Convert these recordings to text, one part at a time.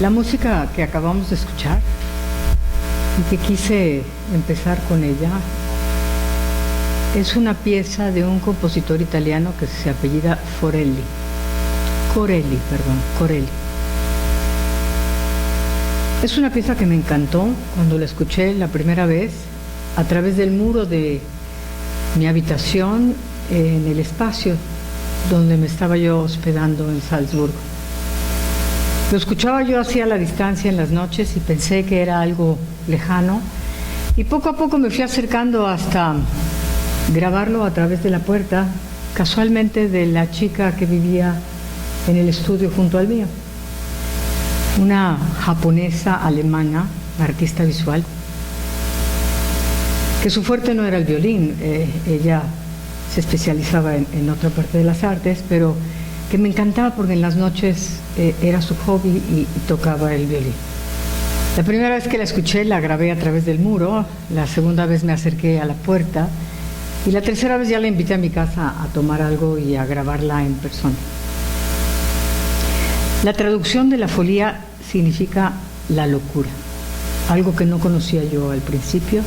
La música que acabamos de escuchar y que quise empezar con ella es una pieza de un compositor italiano que se apellida Corelli. Es una pieza que me encantó cuando la escuché la primera vez a través del muro de mi habitación en el espacio donde me estaba yo hospedando en Salzburgo. Lo escuchaba yo así a la distancia en las noches y pensé que era algo lejano, y poco a poco me fui acercando hasta grabarlo a través de la puerta, casualmente de la chica que vivía en el estudio junto al mío, una japonesa alemana, artista visual, que su fuerte no era el violín, ella se especializaba en otra parte de las artes, pero que me encantaba porque en las noches era su hobby y tocaba el violín. La primera vez que la escuché la grabé a través del muro, la segunda vez me acerqué a la puerta y la tercera vez ya la invité a mi casa a tomar algo y a grabarla en persona. La traducción de la folía significa la locura, algo que no conocía yo al principio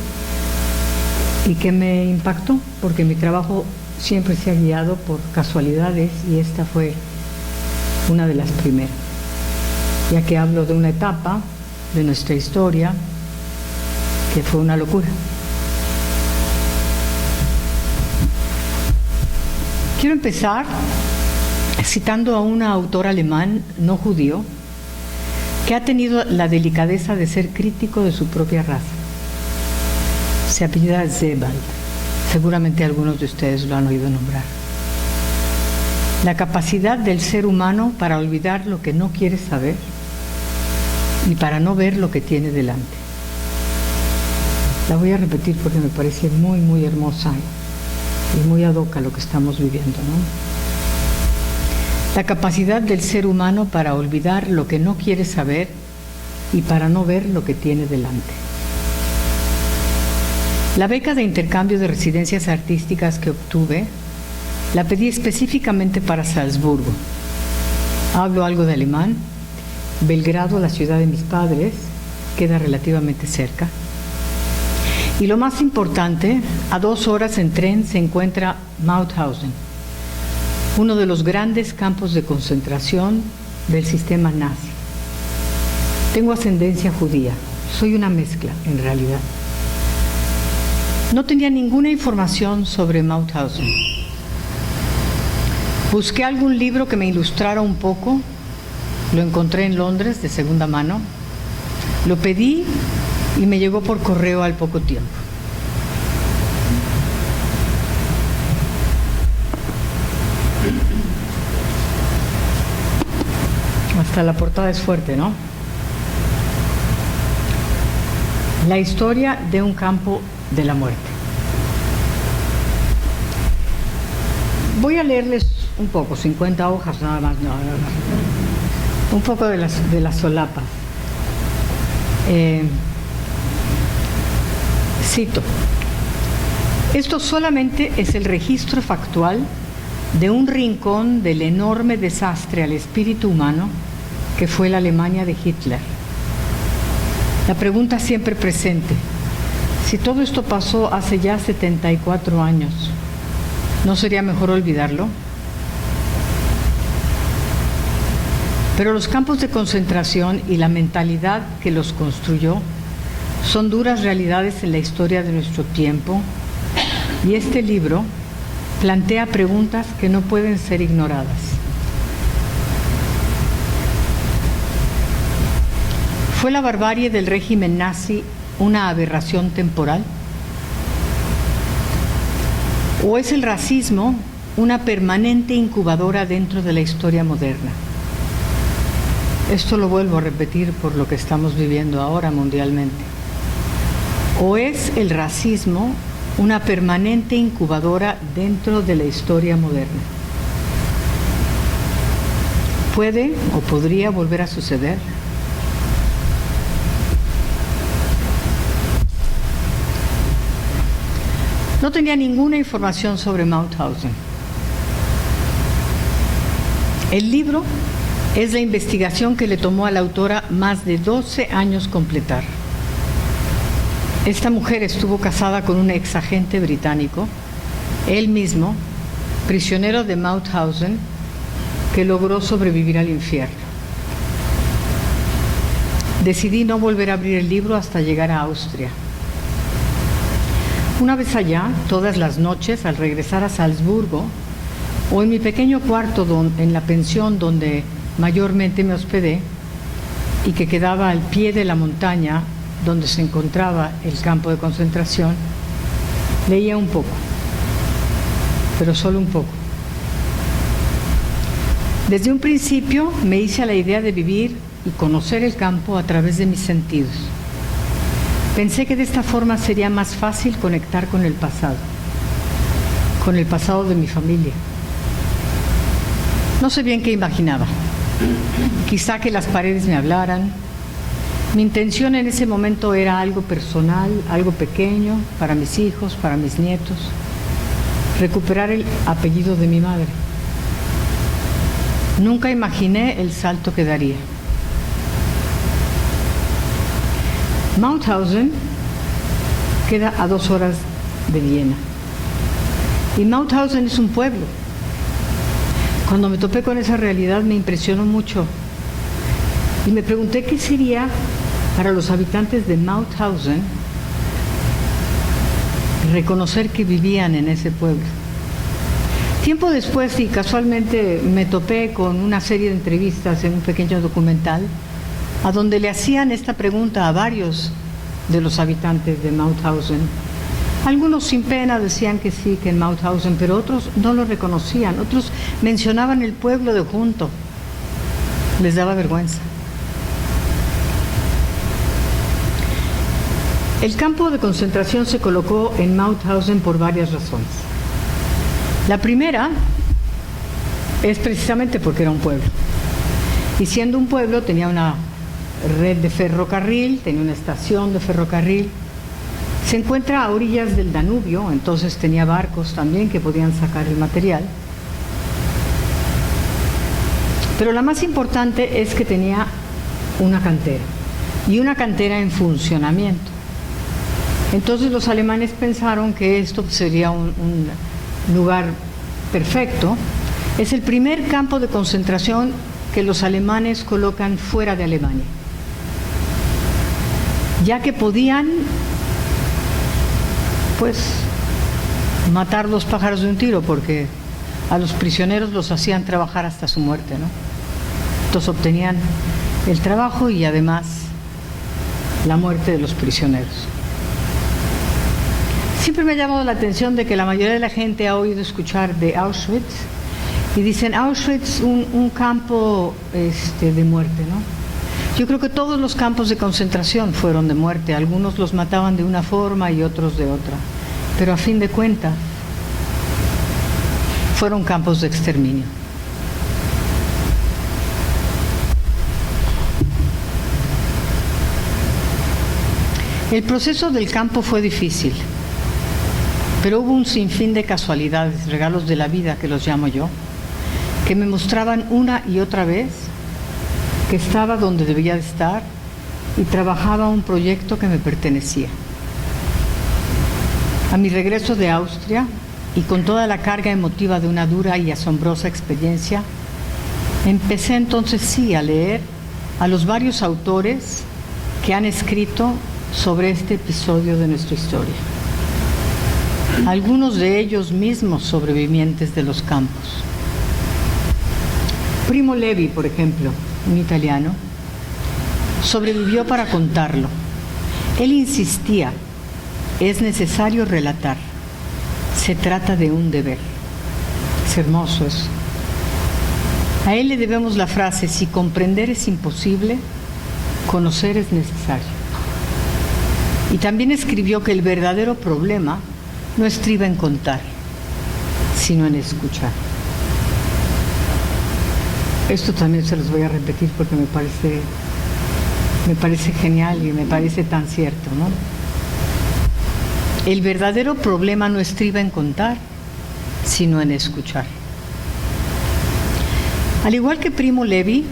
y que me impactó porque mi trabajo siempre se ha guiado por casualidades y esta fue una de las primeras, ya que hablo de una etapa de nuestra historia que fue una locura. Quiero empezar citando a un autor alemán no judío que ha tenido la delicadeza de ser crítico de su propia raza. Se apellida Sebald. Seguramente algunos de ustedes lo han oído nombrar. La capacidad del ser humano para olvidar lo que no quiere saber y para no ver lo que tiene delante. La voy a repetir porque me parece muy, muy hermosa y muy ad hoc a lo que estamos viviendo, ¿no? La capacidad del ser humano para olvidar lo que no quiere saber y para no ver lo que tiene delante. La beca de intercambio de residencias artísticas que obtuve la pedí específicamente para Salzburgo. Hablo algo de alemán. Belgrado, la ciudad de mis padres, queda relativamente cerca. Y lo más importante, a 2 horas en tren se encuentra Mauthausen, uno de los grandes campos de concentración del sistema nazi. Tengo ascendencia judía, soy una mezcla en realidad. No tenía ninguna información sobre Mauthausen. Busqué algún libro que me ilustrara un poco, lo encontré en Londres de segunda mano, lo pedí y me llegó por correo al poco tiempo. Hasta la portada es fuerte, ¿no? La historia de un campo de la muerte. Voy a leerles un poco, 50 hojas nada más, no. Un poco de las solapas. Cito: esto solamente es el registro factual de un rincón del enorme desastre al espíritu humano que fue la Alemania de Hitler. La pregunta siempre presente: si todo esto pasó hace ya 74 años, ¿no sería mejor olvidarlo? Pero los campos de concentración y la mentalidad que los construyó son duras realidades en la historia de nuestro tiempo, y este libro plantea preguntas que no pueden ser ignoradas. ¿Fue la barbarie del régimen nazi una aberración temporal? ¿O es el racismo una permanente incubadora dentro de la historia moderna? Esto lo vuelvo a repetir por lo que estamos viviendo ahora mundialmente. ¿O es el racismo una permanente incubadora dentro de la historia moderna? ¿Puede o podría volver a suceder? No tenía ninguna información sobre Mauthausen. El libro Es la investigación que le tomó a la autora más de 12 años completar. Esta mujer estuvo casada con un ex agente británico, él mismo, prisionero de Mauthausen, que logró sobrevivir al infierno. Decidí no volver a abrir el libro hasta llegar a Austria. Una vez allá, todas las noches, al regresar a Salzburgo, o en mi pequeño cuarto en la pensión donde mayormente me hospedé y que quedaba al pie de la montaña donde se encontraba el campo de concentración, leía un poco, pero solo un poco. Desde un principio me hice a la idea de vivir y conocer el campo a través de mis sentidos. Pensé que de esta forma sería más fácil conectar con el pasado de mi familia. No sé bien qué imaginaba. Quizá que las paredes me hablaran. Mi intención en ese momento era algo personal, algo pequeño, para mis hijos, para mis nietos. Recuperar el apellido de mi madre. Nunca imaginé el salto que daría. Mauthausen queda a 2 horas de Viena. Y Mauthausen es un pueblo. Cuando me topé con esa realidad me impresionó mucho. Y me pregunté qué sería para los habitantes de Mauthausen reconocer que vivían en ese pueblo. Tiempo después, y casualmente me topé con una serie de entrevistas en un pequeño documental, a donde le hacían esta pregunta a varios de los habitantes de Mauthausen. Algunos sin pena decían que sí, que en Mauthausen, pero otros no lo reconocían. Otros mencionaban el pueblo de junto. Les daba vergüenza. El campo de concentración se colocó en Mauthausen por varias razones. La primera es precisamente porque era un pueblo. Y siendo un pueblo tenía una red de ferrocarril, tenía una estación de ferrocarril. Se encuentra a orillas del Danubio, entonces tenía barcos también que podían sacar el material. Pero la más importante es que tenía una cantera, y una cantera en funcionamiento. Entonces los alemanes pensaron que esto sería un lugar perfecto. Es el primer campo de concentración que los alemanes colocan fuera de Alemania, ya que podían, pues, matar 2 pájaros de un tiro, porque a los prisioneros los hacían trabajar hasta su muerte, ¿no? Entonces obtenían el trabajo y además la muerte de los prisioneros. Siempre me ha llamado la atención de que la mayoría de la gente ha oído escuchar de Auschwitz y dicen Auschwitz un campo de muerte, ¿no? Yo creo que todos los campos de concentración fueron de muerte. Algunos los mataban de una forma y otros de otra, pero a fin de cuentas fueron campos de exterminio. El proceso del campo fue difícil, pero hubo un sinfín de casualidades, regalos de la vida que los llamo yo, que me mostraban una y otra vez que estaba donde debía de estar y trabajaba un proyecto que me pertenecía. A mi regreso de Austria, y con toda la carga emotiva de una dura y asombrosa experiencia, empecé entonces sí a leer a los varios autores que han escrito sobre este episodio de nuestra historia. Algunos de ellos mismos sobrevivientes de los campos. Primo Levi, por ejemplo, un italiano, sobrevivió para contarlo. Él insistía, es necesario relatar, se trata de un deber. Es hermoso eso. A él le debemos la frase, si comprender es imposible, conocer es necesario. Y también escribió que el verdadero problema no estriba en contar, sino en escuchar. Esto también se los voy a repetir porque me parece genial y me parece tan cierto, ¿no? El verdadero problema no estriba en contar, sino en escuchar. Al igual que Primo Levi,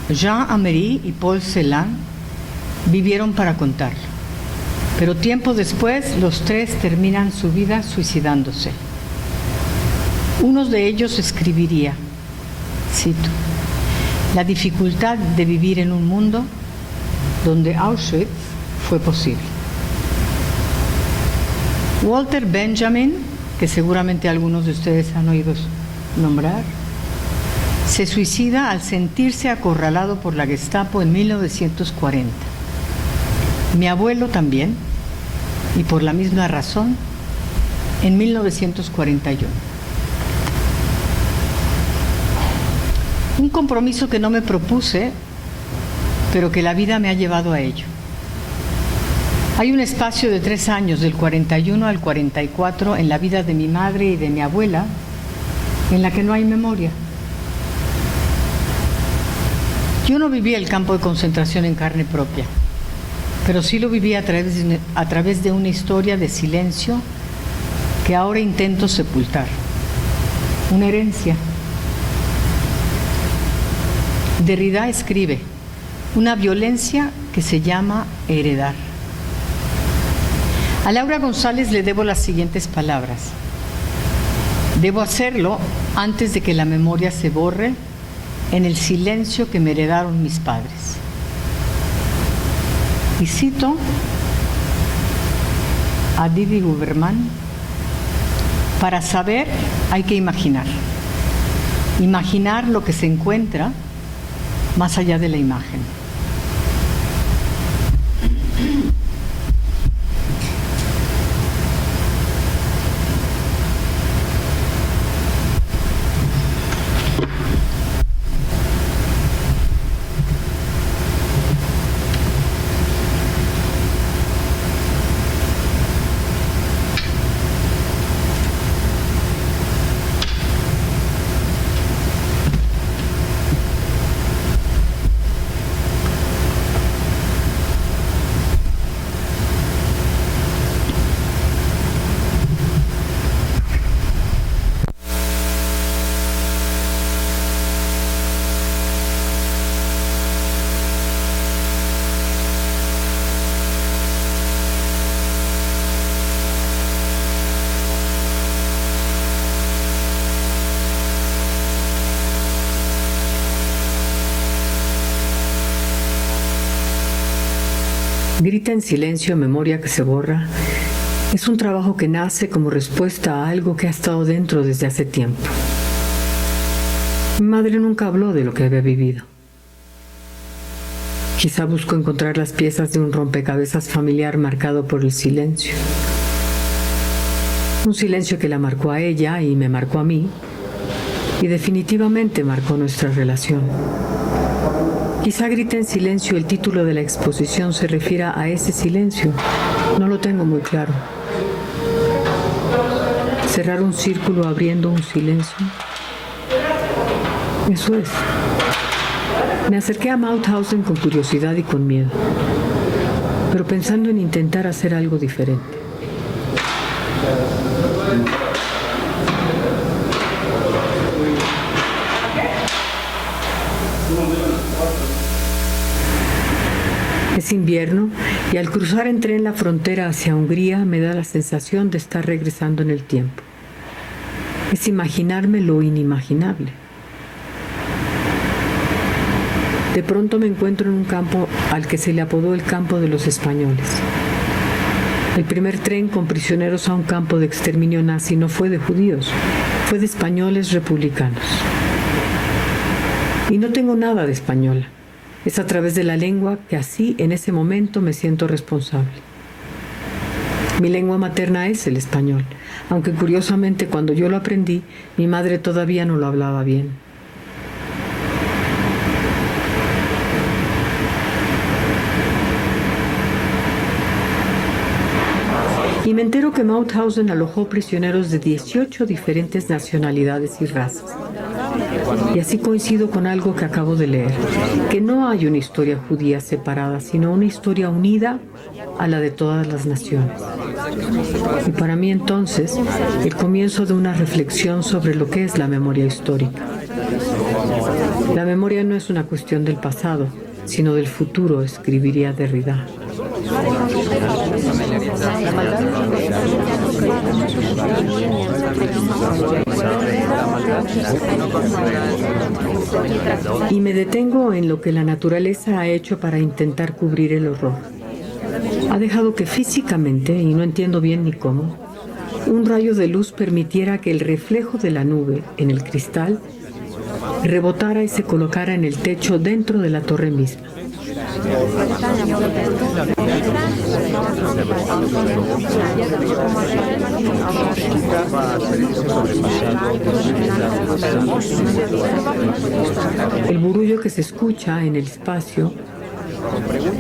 Jean Amery y Paul Celan vivieron para contarlo, pero tiempo después los tres terminan su vida suicidándose. Uno de ellos escribiría, cito, la dificultad de vivir en un mundo donde Auschwitz fue posible. Walter Benjamin, que seguramente algunos de ustedes han oído nombrar, se suicida al sentirse acorralado por la Gestapo en 1940. Mi abuelo también, y por la misma razón, en 1941. Un compromiso que no me propuse, pero que la vida me ha llevado a ello. Hay un espacio de 3 años, del 41 al 44, en la vida de mi madre y de mi abuela, en la que no hay memoria. Yo no viví el campo de concentración en carne propia, pero sí lo viví a través de una historia de silencio que ahora intento sepultar. Una herencia. Derrida escribe, una violencia que se llama heredar. A Laura González le debo las siguientes palabras. Debo hacerlo antes de que la memoria se borre en el silencio que me heredaron mis padres. Y cito a Didi Guberman, para saber hay que imaginar. Imaginar lo que se encuentra más allá de la imagen. Grita en silencio, memoria que se borra. Es un trabajo que nace como respuesta a algo que ha estado dentro desde hace tiempo. Mi madre nunca habló de lo que había vivido. Quizá buscó encontrar las piezas de un rompecabezas familiar marcado por el silencio. Un silencio que la marcó a ella y me marcó a mí, y definitivamente marcó nuestra relación. Quizá Grita en silencio, el título de la exposición, se refiera a ese silencio. No lo tengo muy claro. Cerrar un círculo abriendo un silencio. Eso es. Me acerqué a Mauthausen con curiosidad y con miedo, pero pensando en intentar hacer algo diferente. Es invierno y al cruzar en tren la frontera hacia Hungría me da la sensación de estar regresando en el tiempo. Es imaginarme lo inimaginable. De pronto me encuentro en un campo al que se le apodó el campo de los españoles. El primer tren con prisioneros a un campo de exterminio nazi no fue de judíos, fue de españoles republicanos. Y no tengo nada de española. Es a través de la lengua que así en ese momento me siento responsable. Mi lengua materna es el español, aunque curiosamente cuando yo lo aprendí, mi madre todavía no lo hablaba bien. Y me entero que Mauthausen alojó prisioneros de 18 diferentes nacionalidades y razas. Y así coincido con algo que acabo de leer, que no hay una historia judía separada, sino una historia unida a la de todas las naciones. Y para mí entonces, el comienzo de una reflexión sobre lo que es la memoria histórica. La memoria no es una cuestión del pasado, sino del futuro, escribiría Derrida. Y me detengo en lo que la naturaleza ha hecho para intentar cubrir el horror. Ha dejado que físicamente, y no entiendo bien ni cómo, un rayo de luz permitiera que el reflejo de la nube en el cristal rebotara y se colocara en el techo dentro de la torre misma. El burullo que se escucha en el espacio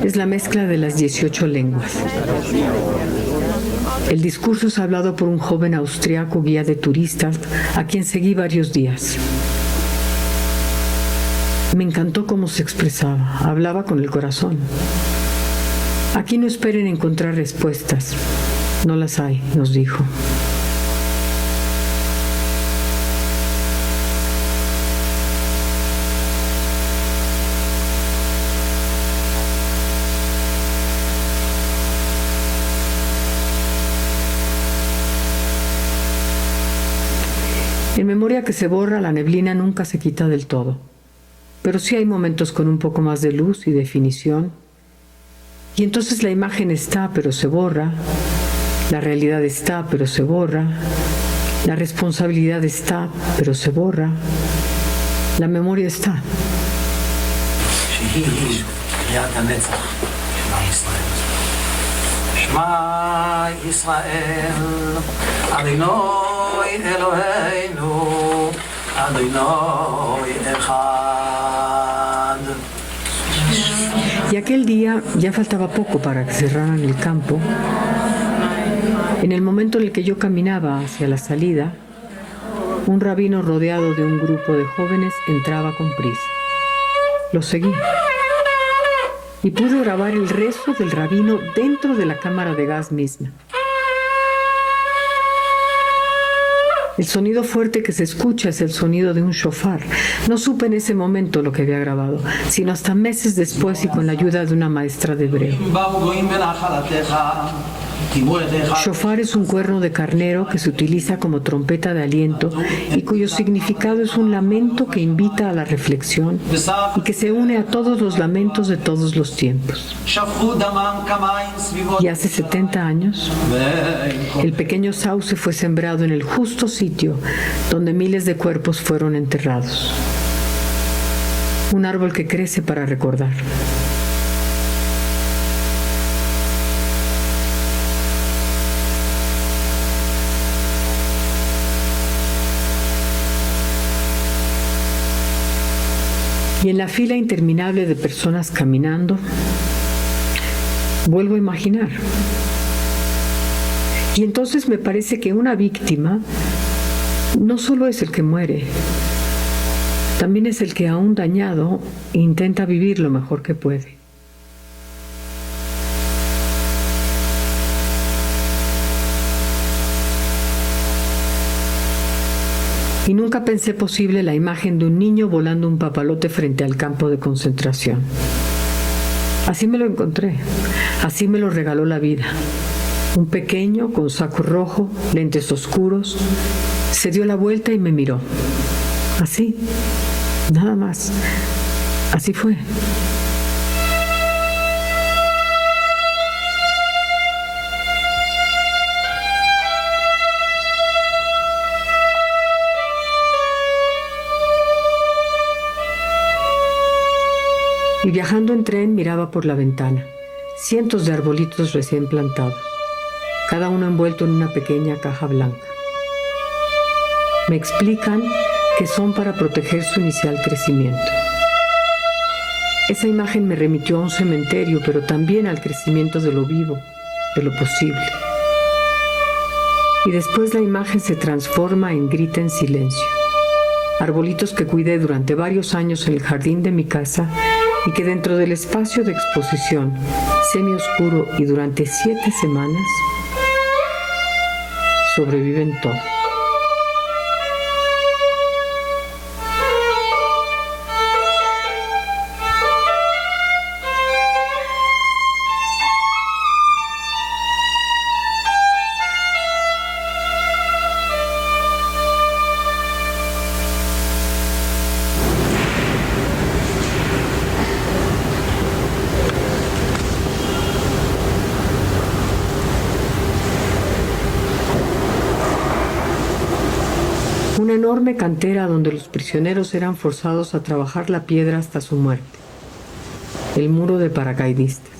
es la mezcla de las 18 lenguas. El discurso es hablado por un joven austriaco guía de turistas a quien seguí varios días. Me encantó cómo se expresaba, hablaba con el corazón. Aquí no esperen encontrar respuestas, no las hay, nos dijo. En memoria que se borra, la neblina nunca se quita del todo. Pero sí hay momentos con un poco más de luz y definición. Y entonces la imagen está, pero se borra. La realidad está, pero se borra. La responsabilidad está, pero se borra. La memoria está. Shema Israel, Adonai Eloheinu, Adonai Echad. Y aquel día ya faltaba poco para que cerraran el campo. En el momento en el que yo caminaba hacia la salida, un rabino rodeado de un grupo de jóvenes entraba con prisa. Lo seguí. Y pude grabar el rezo del rabino dentro de la cámara de gas misma. El sonido fuerte que se escucha es el sonido de un shofar. No supe en ese momento lo que había grabado, sino hasta meses después y con la ayuda de una maestra de hebreo. Shofar es un cuerno de carnero que se utiliza como trompeta de aliento y cuyo significado es un lamento que invita a la reflexión y que se une a todos los lamentos de todos los tiempos. Y hace 70 años, el pequeño sauce fue sembrado en el justo sitio donde miles de cuerpos fueron enterrados. Un árbol que crece para recordar. Y en la fila interminable de personas caminando, vuelvo a imaginar. Y entonces me parece que una víctima no solo es el que muere, también es el que aún dañado intenta vivir lo mejor que puede. Y nunca pensé posible la imagen de un niño volando un papalote frente al campo de concentración. Así me lo encontré, así me lo regaló la vida. Un pequeño con saco rojo, lentes oscuros, se dio la vuelta y me miró. Así, nada más. Así fue. Y viajando en tren miraba por la ventana, cientos de arbolitos recién plantados, cada uno envuelto en una pequeña caja blanca. Me explican que son para proteger su inicial crecimiento. Esa imagen me remitió a un cementerio, pero también al crecimiento de lo vivo, de lo posible. Y después la imagen se transforma en grita en silencio. Arbolitos que cuidé durante varios años en el jardín de mi casa y que dentro del espacio de exposición semioscuro y durante 7 semanas sobreviven todos. una enorme cantera donde los prisioneros eran forzados a trabajar la piedra hasta su muerte, el muro de paracaidistas.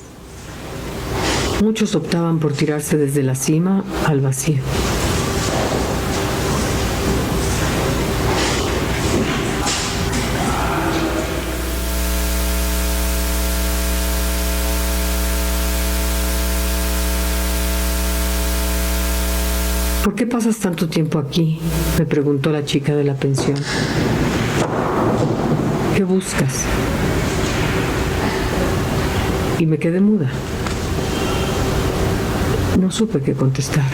Muchos optaban por tirarse desde la cima al vacío. ¿Por qué pasas tanto tiempo aquí?, me preguntó la chica de la pensión. ¿Qué buscas? Y me quedé muda. No supe qué contestar.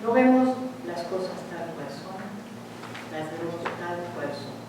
No vemos las cosas tal cual son, las vemos tal cual son.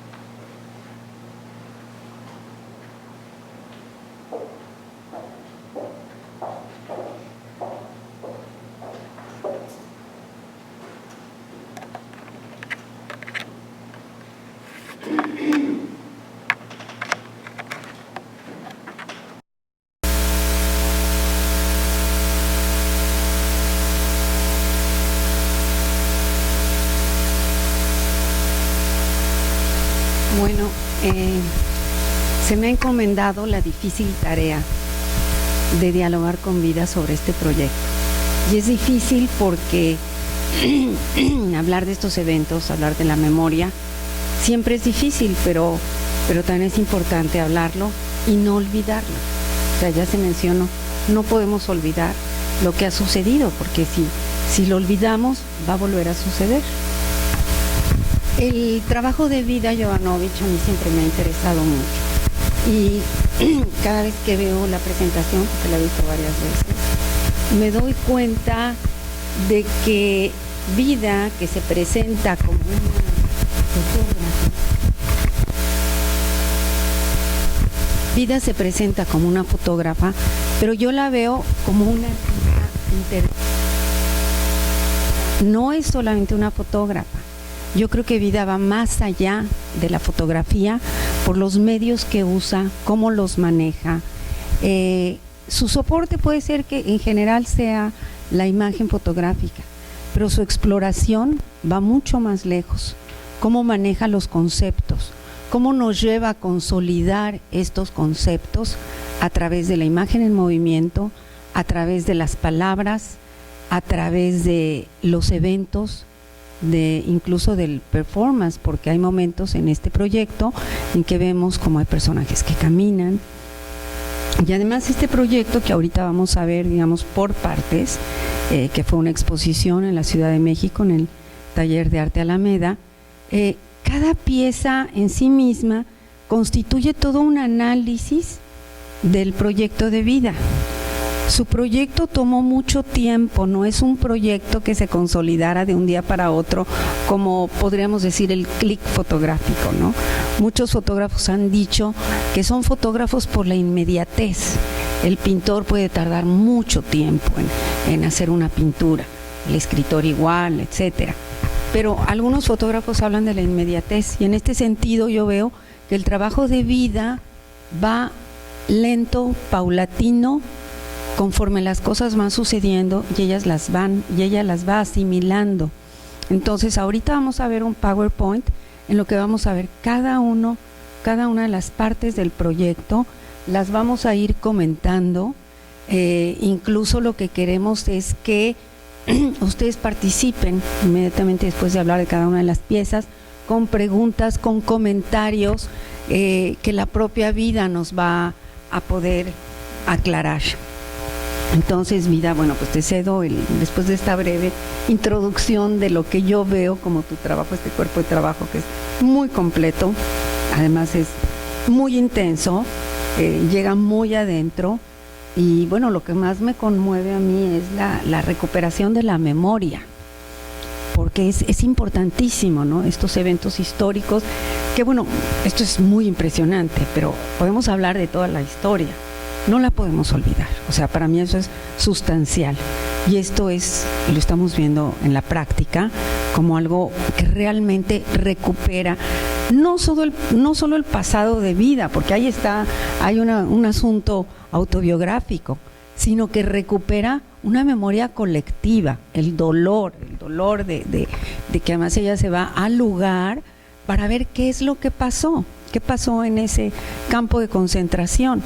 Bueno, se me ha encomendado la difícil tarea de dialogar con Vida sobre este proyecto. Y es difícil porque hablar de estos eventos, hablar de la memoria, siempre es difícil, pero también es importante hablarlo y no olvidarlo. O sea, ya se mencionó, no podemos olvidar lo que ha sucedido, porque si lo olvidamos, va a volver a suceder. El trabajo de Vida Jovanović a mí siempre me ha interesado mucho y cada vez que veo la presentación, porque la he visto varias veces, me doy cuenta de que Vida, que se presenta como una fotógrafa, Vida se presenta como una fotógrafa, pero yo la veo como una artista. No es solamente una fotógrafa. Yo creo que Vida va más allá de la fotografía por los medios que usa, cómo los maneja. Su soporte puede ser que en general sea la imagen fotográfica, pero su exploración va mucho más lejos. Cómo maneja los conceptos, cómo nos lleva a consolidar estos conceptos a través de la imagen en movimiento, a través de las palabras, a través de los eventos, incluso del performance, porque hay momentos en este proyecto en que vemos como hay personajes que caminan. Y además este proyecto que ahorita vamos a ver, digamos, por partes, que fue una exposición en la Ciudad de México, en el Taller de Arte Alameda, cada pieza en sí misma constituye todo un análisis del proyecto de Vida. Su proyecto tomó mucho tiempo, no es un proyecto que se consolidara de un día para otro, como podríamos decir el clic fotográfico, ¿no? Muchos fotógrafos han dicho que son fotógrafos por la inmediatez. El pintor puede tardar mucho tiempo en hacer una pintura, el escritor igual, etcétera. Pero algunos fotógrafos hablan de la inmediatez y en este sentido yo veo que el trabajo de Vida va lento, paulatino, conforme las cosas van sucediendo y ella las va asimilando. Entonces, ahorita vamos a ver un PowerPoint en lo que vamos a ver cada una de las partes del proyecto, las vamos a ir comentando. Incluso lo que queremos es que ustedes participen inmediatamente después de hablar de cada una de las piezas, con preguntas, con comentarios que la propia Vida nos va a poder aclarar. Entonces, Vida, bueno, pues te cedo después de esta breve introducción de lo que yo veo como tu trabajo, este cuerpo de trabajo que es muy completo, además es muy intenso, llega muy adentro. Y bueno, lo que más me conmueve a mí es la recuperación de la memoria, porque es importantísimo, ¿no? Estos eventos históricos, que bueno, esto es muy impresionante, pero podemos hablar de toda la historia, no la podemos olvidar. O sea, para mí eso es sustancial. Y esto lo estamos viendo en la práctica, como algo que realmente recupera no solo el pasado de Vida, porque ahí hay un asunto autobiográfico, sino que recupera una memoria colectiva, el dolor de que además ella se va al lugar para ver qué es lo que pasó en ese campo de concentración.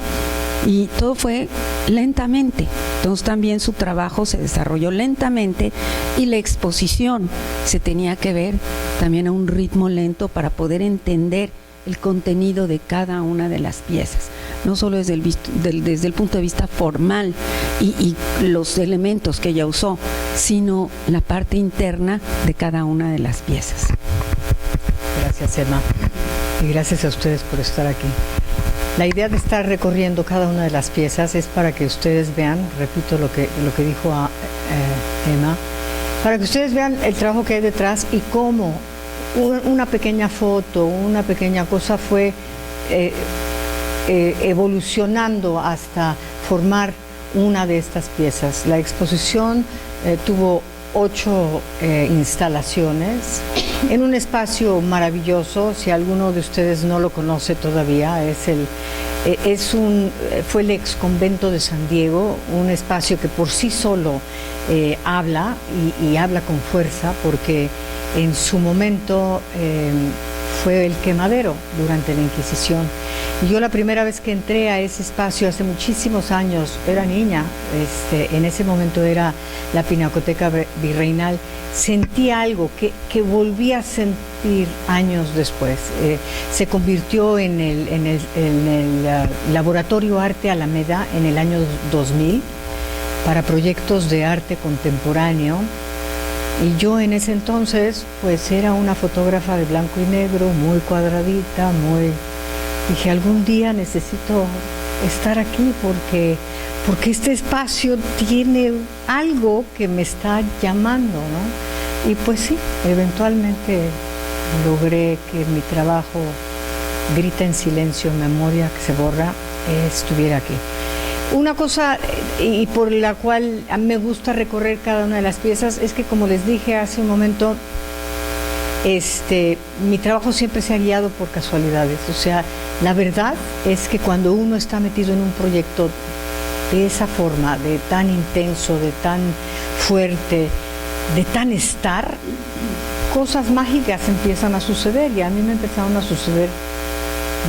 Y todo fue lentamente, entonces también su trabajo se desarrolló lentamente y la exposición se tenía que ver también a un ritmo lento para poder entender el contenido de cada una de las piezas, no solo desde el punto de vista formal y los elementos que ella usó, sino la parte interna de cada una de las piezas. Gracias, Emma, y gracias a ustedes por estar aquí. La idea de estar recorriendo cada una de las piezas es para que ustedes vean, repito lo que dijo Emma, para que ustedes vean el trabajo que hay detrás y cómo una pequeña foto, una pequeña cosa fue evolucionando hasta formar una de estas piezas. La exposición tuvo 8 instalaciones en un espacio maravilloso. Si alguno de ustedes no lo conoce todavía, fue el ex convento de San Diego, un espacio que por sí solo habla y habla con fuerza, porque en su momento fue el quemadero durante la Inquisición. Y yo la primera vez que entré a ese espacio hace muchísimos años, era niña, en ese momento era la Pinacoteca Virreinal, sentí algo que volví a sentir años después. Se convirtió en el Laboratorio Arte Alameda en el año 2000 para proyectos de arte contemporáneo. Y yo en ese entonces pues era una fotógrafa de blanco y negro, muy cuadradita, dije, algún día necesito estar aquí porque este espacio tiene algo que me está llamando, ¿no? Y pues sí, eventualmente logré que mi trabajo Grita en silencio, memoria que se borra, estuviera aquí. Una cosa y por la cual a mí me gusta recorrer cada una de las piezas es que, como les dije hace un momento, mi trabajo siempre se ha guiado por casualidades. O sea, la verdad es que cuando uno está metido en un proyecto de esa forma, de tan intenso, de tan fuerte, de tan estar, cosas mágicas empiezan a suceder, y a mí me empezaron a suceder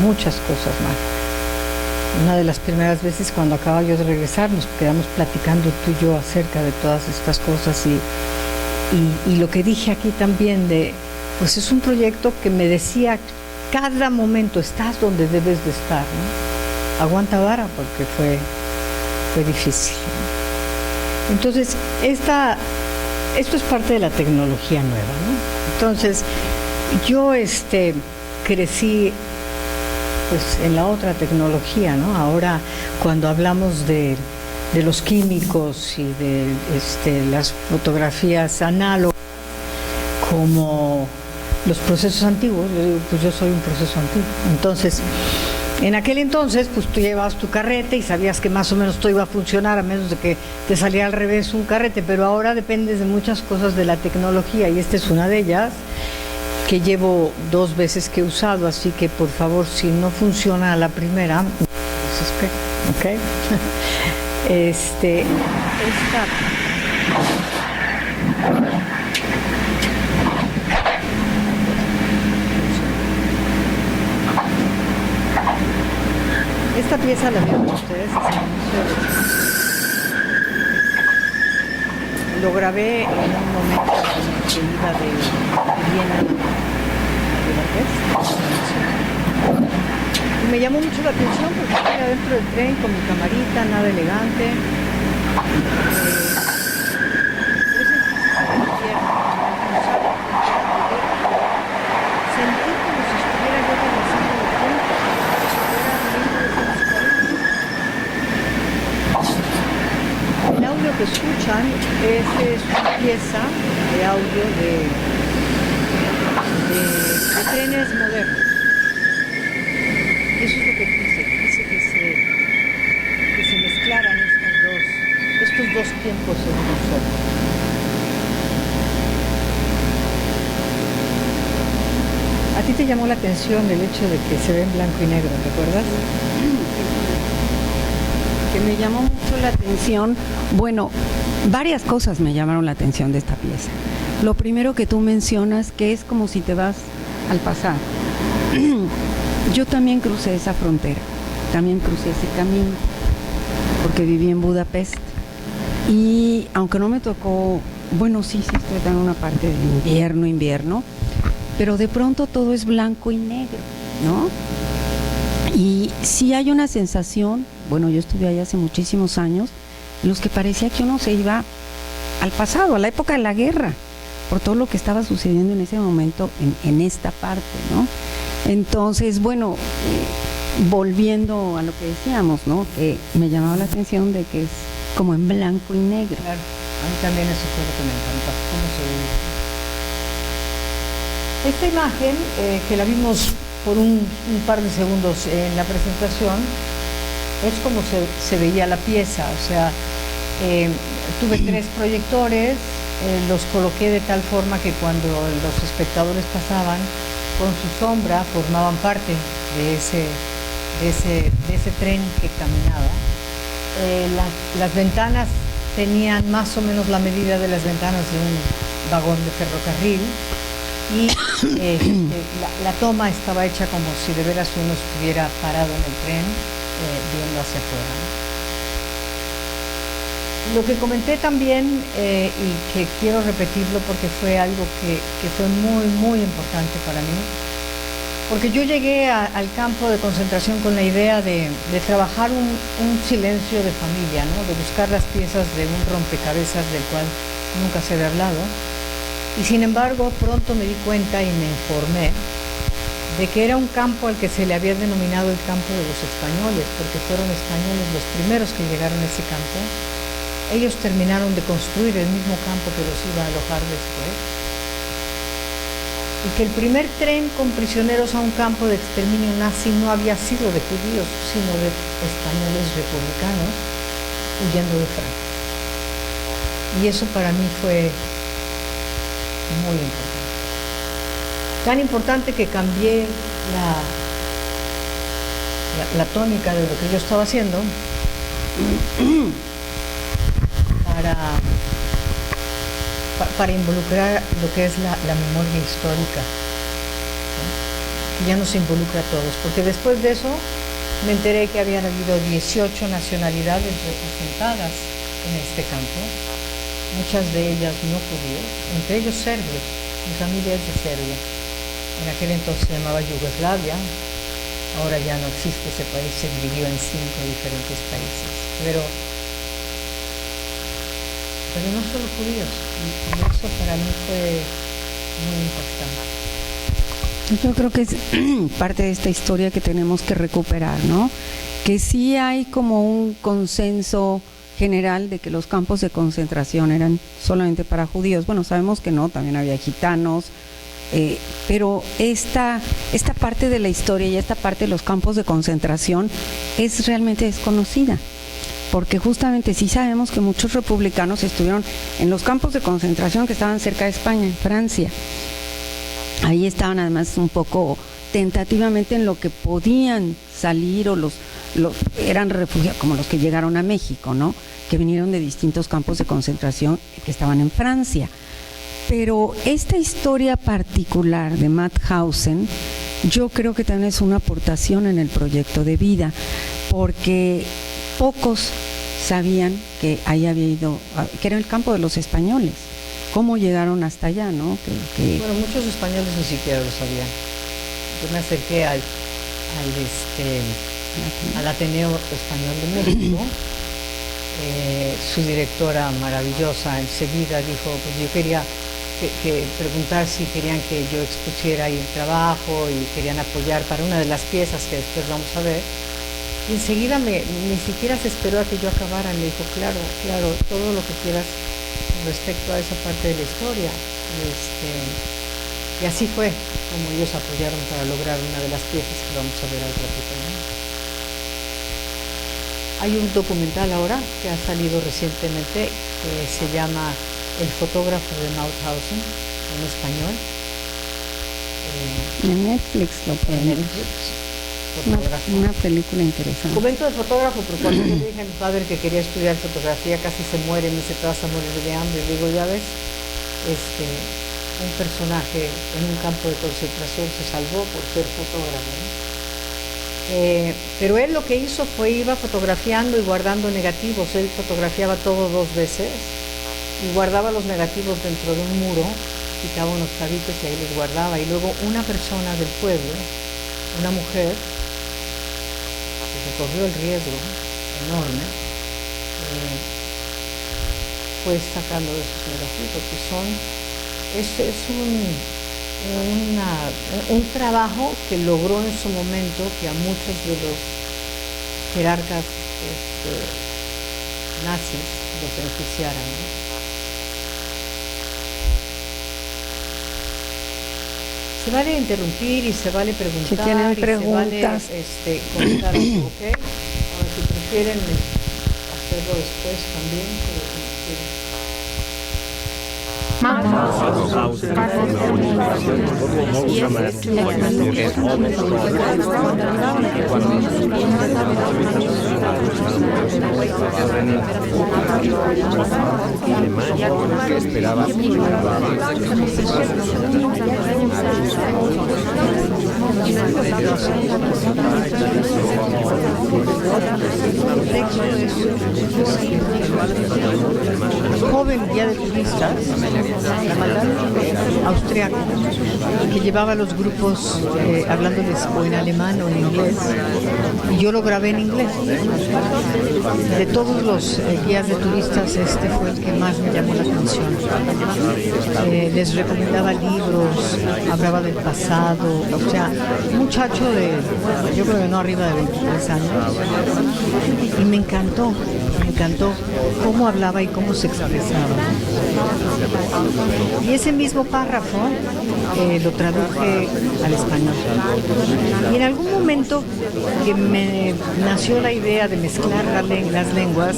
muchas cosas mágicas. Una de las primeras veces, cuando acababa yo de regresar, nos quedamos platicando tú y yo acerca de todas estas cosas, y lo que dije aquí también pues es un proyecto que me decía cada momento, estás donde debes de estar, ¿no? Aguanta vara, porque fue difícil, ¿no? Entonces, esto es parte de la tecnología nueva, ¿no? Entonces, yo crecí pues en la otra tecnología, ¿no? Ahora, cuando hablamos de los químicos y de las fotografías análogas como los procesos antiguos, yo digo, pues yo soy un proceso antiguo. Entonces, en aquel entonces, pues tú llevabas tu carrete y sabías que más o menos todo iba a funcionar, a menos de que te saliera al revés un carrete, pero ahora dependes de muchas cosas de la tecnología, y esta es una de ellas, que llevo 2 veces que he usado, así que por favor, si no funciona a la primera, pues espera, ¿ok? Esta pieza la vieron ustedes hace mucho. Lo grabé en un momento en el que iba de Viena a Budapest. Y me llamó mucho la atención porque estaba dentro del tren con mi camarita, nada elegante. Sentí como si estuviera yo regresando de tiempo. El audio que escuchan es una pieza de audio de trenes modernos. Eso es lo que quise que se mezclaran estos dos tiempos en uno solo. A ti te llamó la atención el hecho de que se ve en blanco y negro, ¿recuerdas? Que me llamó mucho la atención, bueno, varias cosas me llamaron la atención de esta pieza. Lo primero que tú mencionas, que es como si te vas al pasado. Yo también crucé esa frontera, también crucé ese camino, porque viví en Budapest. Y aunque no me tocó, bueno, sí estoy en una parte de invierno, pero de pronto todo es blanco y negro, ¿no? Y sí hay una sensación, bueno, yo estuve ahí hace muchísimos años, en los que parecía que uno se iba al pasado, a la época de la guerra, por todo lo que estaba sucediendo en ese momento en esta parte, ¿no? Entonces, bueno, volviendo a lo que decíamos, ¿no? Que me llamaba la atención de que es como en blanco y negro. Claro, a mí también eso fue lo que me encantó, cómo se ve. Esta imagen, que la vimos por un par de segundos en la presentación, es como se veía la pieza, o sea, tuve 3 proyectores, los coloqué de tal forma que cuando los espectadores pasaban con su sombra formaban parte de ese tren que caminaba. Las ventanas tenían más o menos la medida de las ventanas de un vagón de ferrocarril y la toma estaba hecha como si de veras uno estuviera parado en el tren viendo hacia afuera, ¿no? Lo que comenté también y que quiero repetirlo porque fue algo que fue muy, muy importante para mí, porque yo llegué al campo de concentración con la idea de trabajar un silencio de familia, ¿no? De buscar las piezas de un rompecabezas del cual nunca se había hablado. Y sin embargo, pronto me di cuenta y me informé de que era un campo al que se le había denominado el campo de los españoles, porque fueron españoles los primeros que llegaron a ese campo. Ellos terminaron de construir el mismo campo que los iba a alojar después. Y que el primer tren con prisioneros a un campo de exterminio nazi no había sido de judíos, sino de españoles republicanos huyendo de Francia. Y eso para mí fue muy importante. Tan importante que cambié la tónica de lo que yo estaba haciendo para involucrar lo que es la memoria histórica, ¿sí? Que ya nos involucra a todos, porque después de eso me enteré que habían habido 18 nacionalidades representadas en este campo, muchas de ellas no judíos, entre ellos serbios. Mi familia es de Serbia. En aquel entonces se llamaba Yugoslavia, ahora ya no existe ese país, se dividió en 5 diferentes países, pero no solo judíos, y eso para mí fue muy importante. Yo creo que es parte de esta historia que tenemos que recuperar, ¿no? Que sí hay como un consenso general de que los campos de concentración eran solamente para judíos. Bueno, sabemos que no, también había gitanos, pero esta parte de la historia y esta parte de los campos de concentración es realmente desconocida, porque justamente sí sabemos que muchos republicanos estuvieron en los campos de concentración que estaban cerca de España, en Francia. Ahí estaban además un poco tentativamente en lo que podían salir, o eran refugiados, como los que llegaron a México, ¿no? Que vinieron de distintos campos de concentración que estaban en Francia. Pero esta historia particular de Mauthausen, yo creo que también es una aportación en el proyecto de vida. porque pocos sabían que ahí había ido, que era el campo de los españoles. ¿Cómo llegaron hasta allá, no? Bueno, muchos españoles ni siquiera lo sabían. Yo me acerqué al Ateneo Español de México. Su directora maravillosa enseguida dijo, pues yo quería que preguntar si querían que yo expusiera ahí el trabajo y querían apoyar para una de las piezas que después vamos a ver. Y enseguida ni siquiera se esperó a que yo acabara, me dijo, claro, todo lo que quieras respecto a esa parte de la historia. Y así fue como ellos apoyaron para lograr una de las piezas que vamos a ver al ratito, ¿no? Hay un documental ahora que ha salido recientemente que se llama El fotógrafo de Mauthausen, en español. En Netflix lo pueden ver. Una película interesante. Comento de fotógrafo, porque cuando yo le dije a mi padre que quería estudiar fotografía, casi se muere, me dice, te vas a morir de hambre. Le digo, ya ves, un personaje en un campo de concentración se salvó por ser fotógrafo, ¿no? Pero él lo que hizo fue iba fotografiando y guardando negativos. Él fotografiaba todo 2 veces y guardaba los negativos dentro de un muro, quitaba unos clavitos y ahí los guardaba. Y luego una persona del pueblo, una mujer, que corrió el riesgo enorme, fue sacando de esos negativos, que es un trabajo que logró en su momento que a muchos de los jerarcas nazis los beneficiaran, ¿no? Se vale interrumpir y se vale preguntar. Si tienen preguntas. Se vale contar algo, ¿ok? Ahora, si prefieren hacerlo después también, pero si quieren. Joven guía de turistas, austriaco, que llevaba los grupos hablándoles o en alemán o en inglés, y yo lo grabé en inglés. De todos los guías de turistas, este fue el que más me llamó la atención. Les recomendaba libros, hablaba del pasado, o sea, un muchacho yo creo que no arriba de 23 años, y me encantó cómo hablaba y cómo se expresaba. Y ese mismo párrafo lo traduje al español. Y en algún momento que me nació la idea de mezclar las lenguas,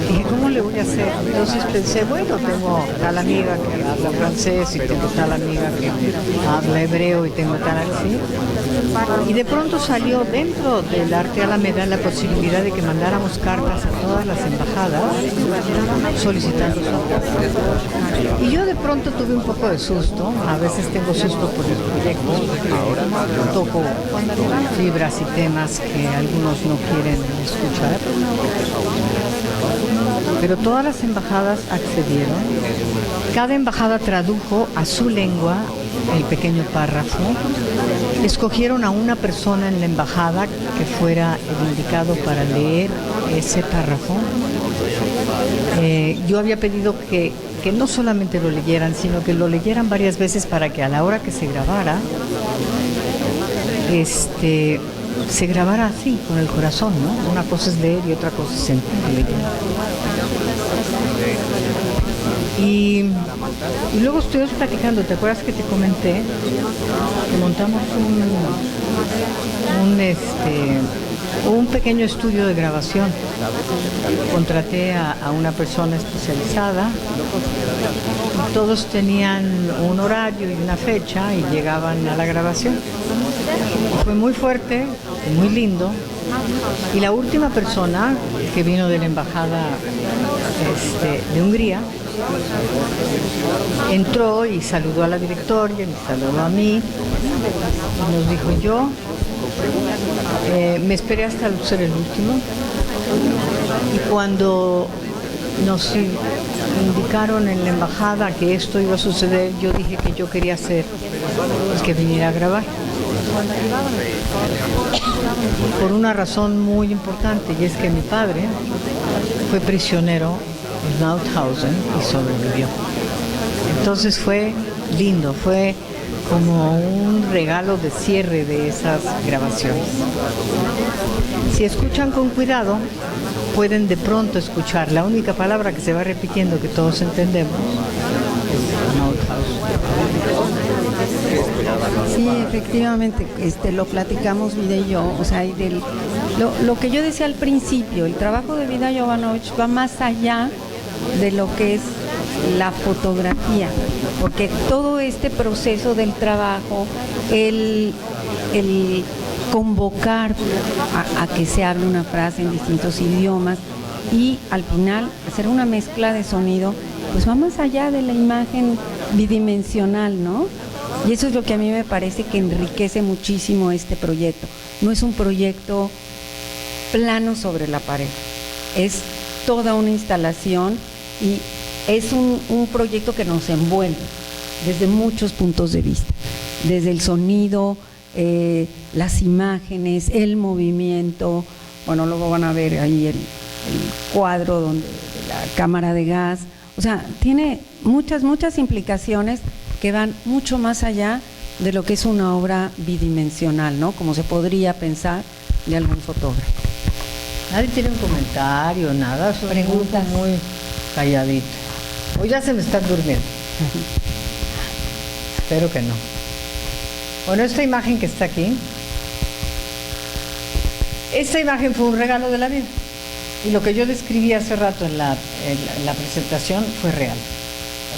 dije, ¿cómo le voy a hacer? Entonces pensé, bueno, tengo tal amiga que habla francés y tengo tal amiga que habla hebreo y tengo tal así. Y de pronto salió dentro del Arte Alameda la posibilidad de que mandáramos cartas a todas las embajadas solicitando su apoyo. Y yo de pronto tuve un poco de susto, a veces tengo susto por los proyectos, porque toco fibras y temas que algunos no quieren escuchar. Pero todas las embajadas accedieron. Cada embajada tradujo a su lengua el pequeño párrafo. Escogieron a una persona en la embajada que fuera el indicado para leer ese párrafo. Yo había pedido que no solamente lo leyeran, sino que lo leyeran varias veces para que a la hora que se grabara, se grabara así, con el corazón, ¿no? Una cosa es leer y otra cosa es sentir. Y luego estuvimos platicando, ¿te acuerdas que te comenté que montamos un pequeño estudio de grabación? Contraté a una persona especializada, todos tenían un horario y una fecha y llegaban a la grabación. Fue muy fuerte, muy lindo. Y la última persona que vino de la embajada de Hungría entró y saludó a la directoria, me saludó a mí y nos dijo, yo Me esperé hasta ser el último y cuando nos indicaron en la embajada que esto iba a suceder, yo dije que yo quería hacer pues, que viniera a grabar. Por una razón muy importante, y es que mi padre fue prisionero en Mauthausen y sobrevivió. Entonces fue lindo, fue como un regalo de cierre de esas grabaciones. Si escuchan con cuidado, pueden de pronto escuchar la única palabra que se va repitiendo que todos entendemos es Mauthausen. Sí, efectivamente, lo platicamos Vida y yo, o sea, lo que yo decía al principio, el trabajo de Vida Jovanovic va más allá de lo que es la fotografía, porque todo este proceso del trabajo, el convocar a que se hable una frase en distintos idiomas y al final hacer una mezcla de sonido, pues va más allá de la imagen bidimensional, ¿no? Y eso es lo que a mí me parece que enriquece muchísimo este proyecto. No es un proyecto plano sobre la pared, es toda una instalación y es un proyecto que nos envuelve desde muchos puntos de vista, desde el sonido, las imágenes, el movimiento. Bueno, luego van a ver ahí el cuadro de la cámara de gas. O sea, tiene muchas implicaciones que van mucho más allá de lo que es una obra bidimensional, ¿no? Como se podría pensar de algún fotógrafo. Nadie tiene un comentario, nada, es un grupo muy calladito. O ya se me están durmiendo. Espero que no. Bueno, esta imagen que está aquí, esta imagen fue un regalo de la vida. Y lo que yo describí hace rato en la presentación fue real.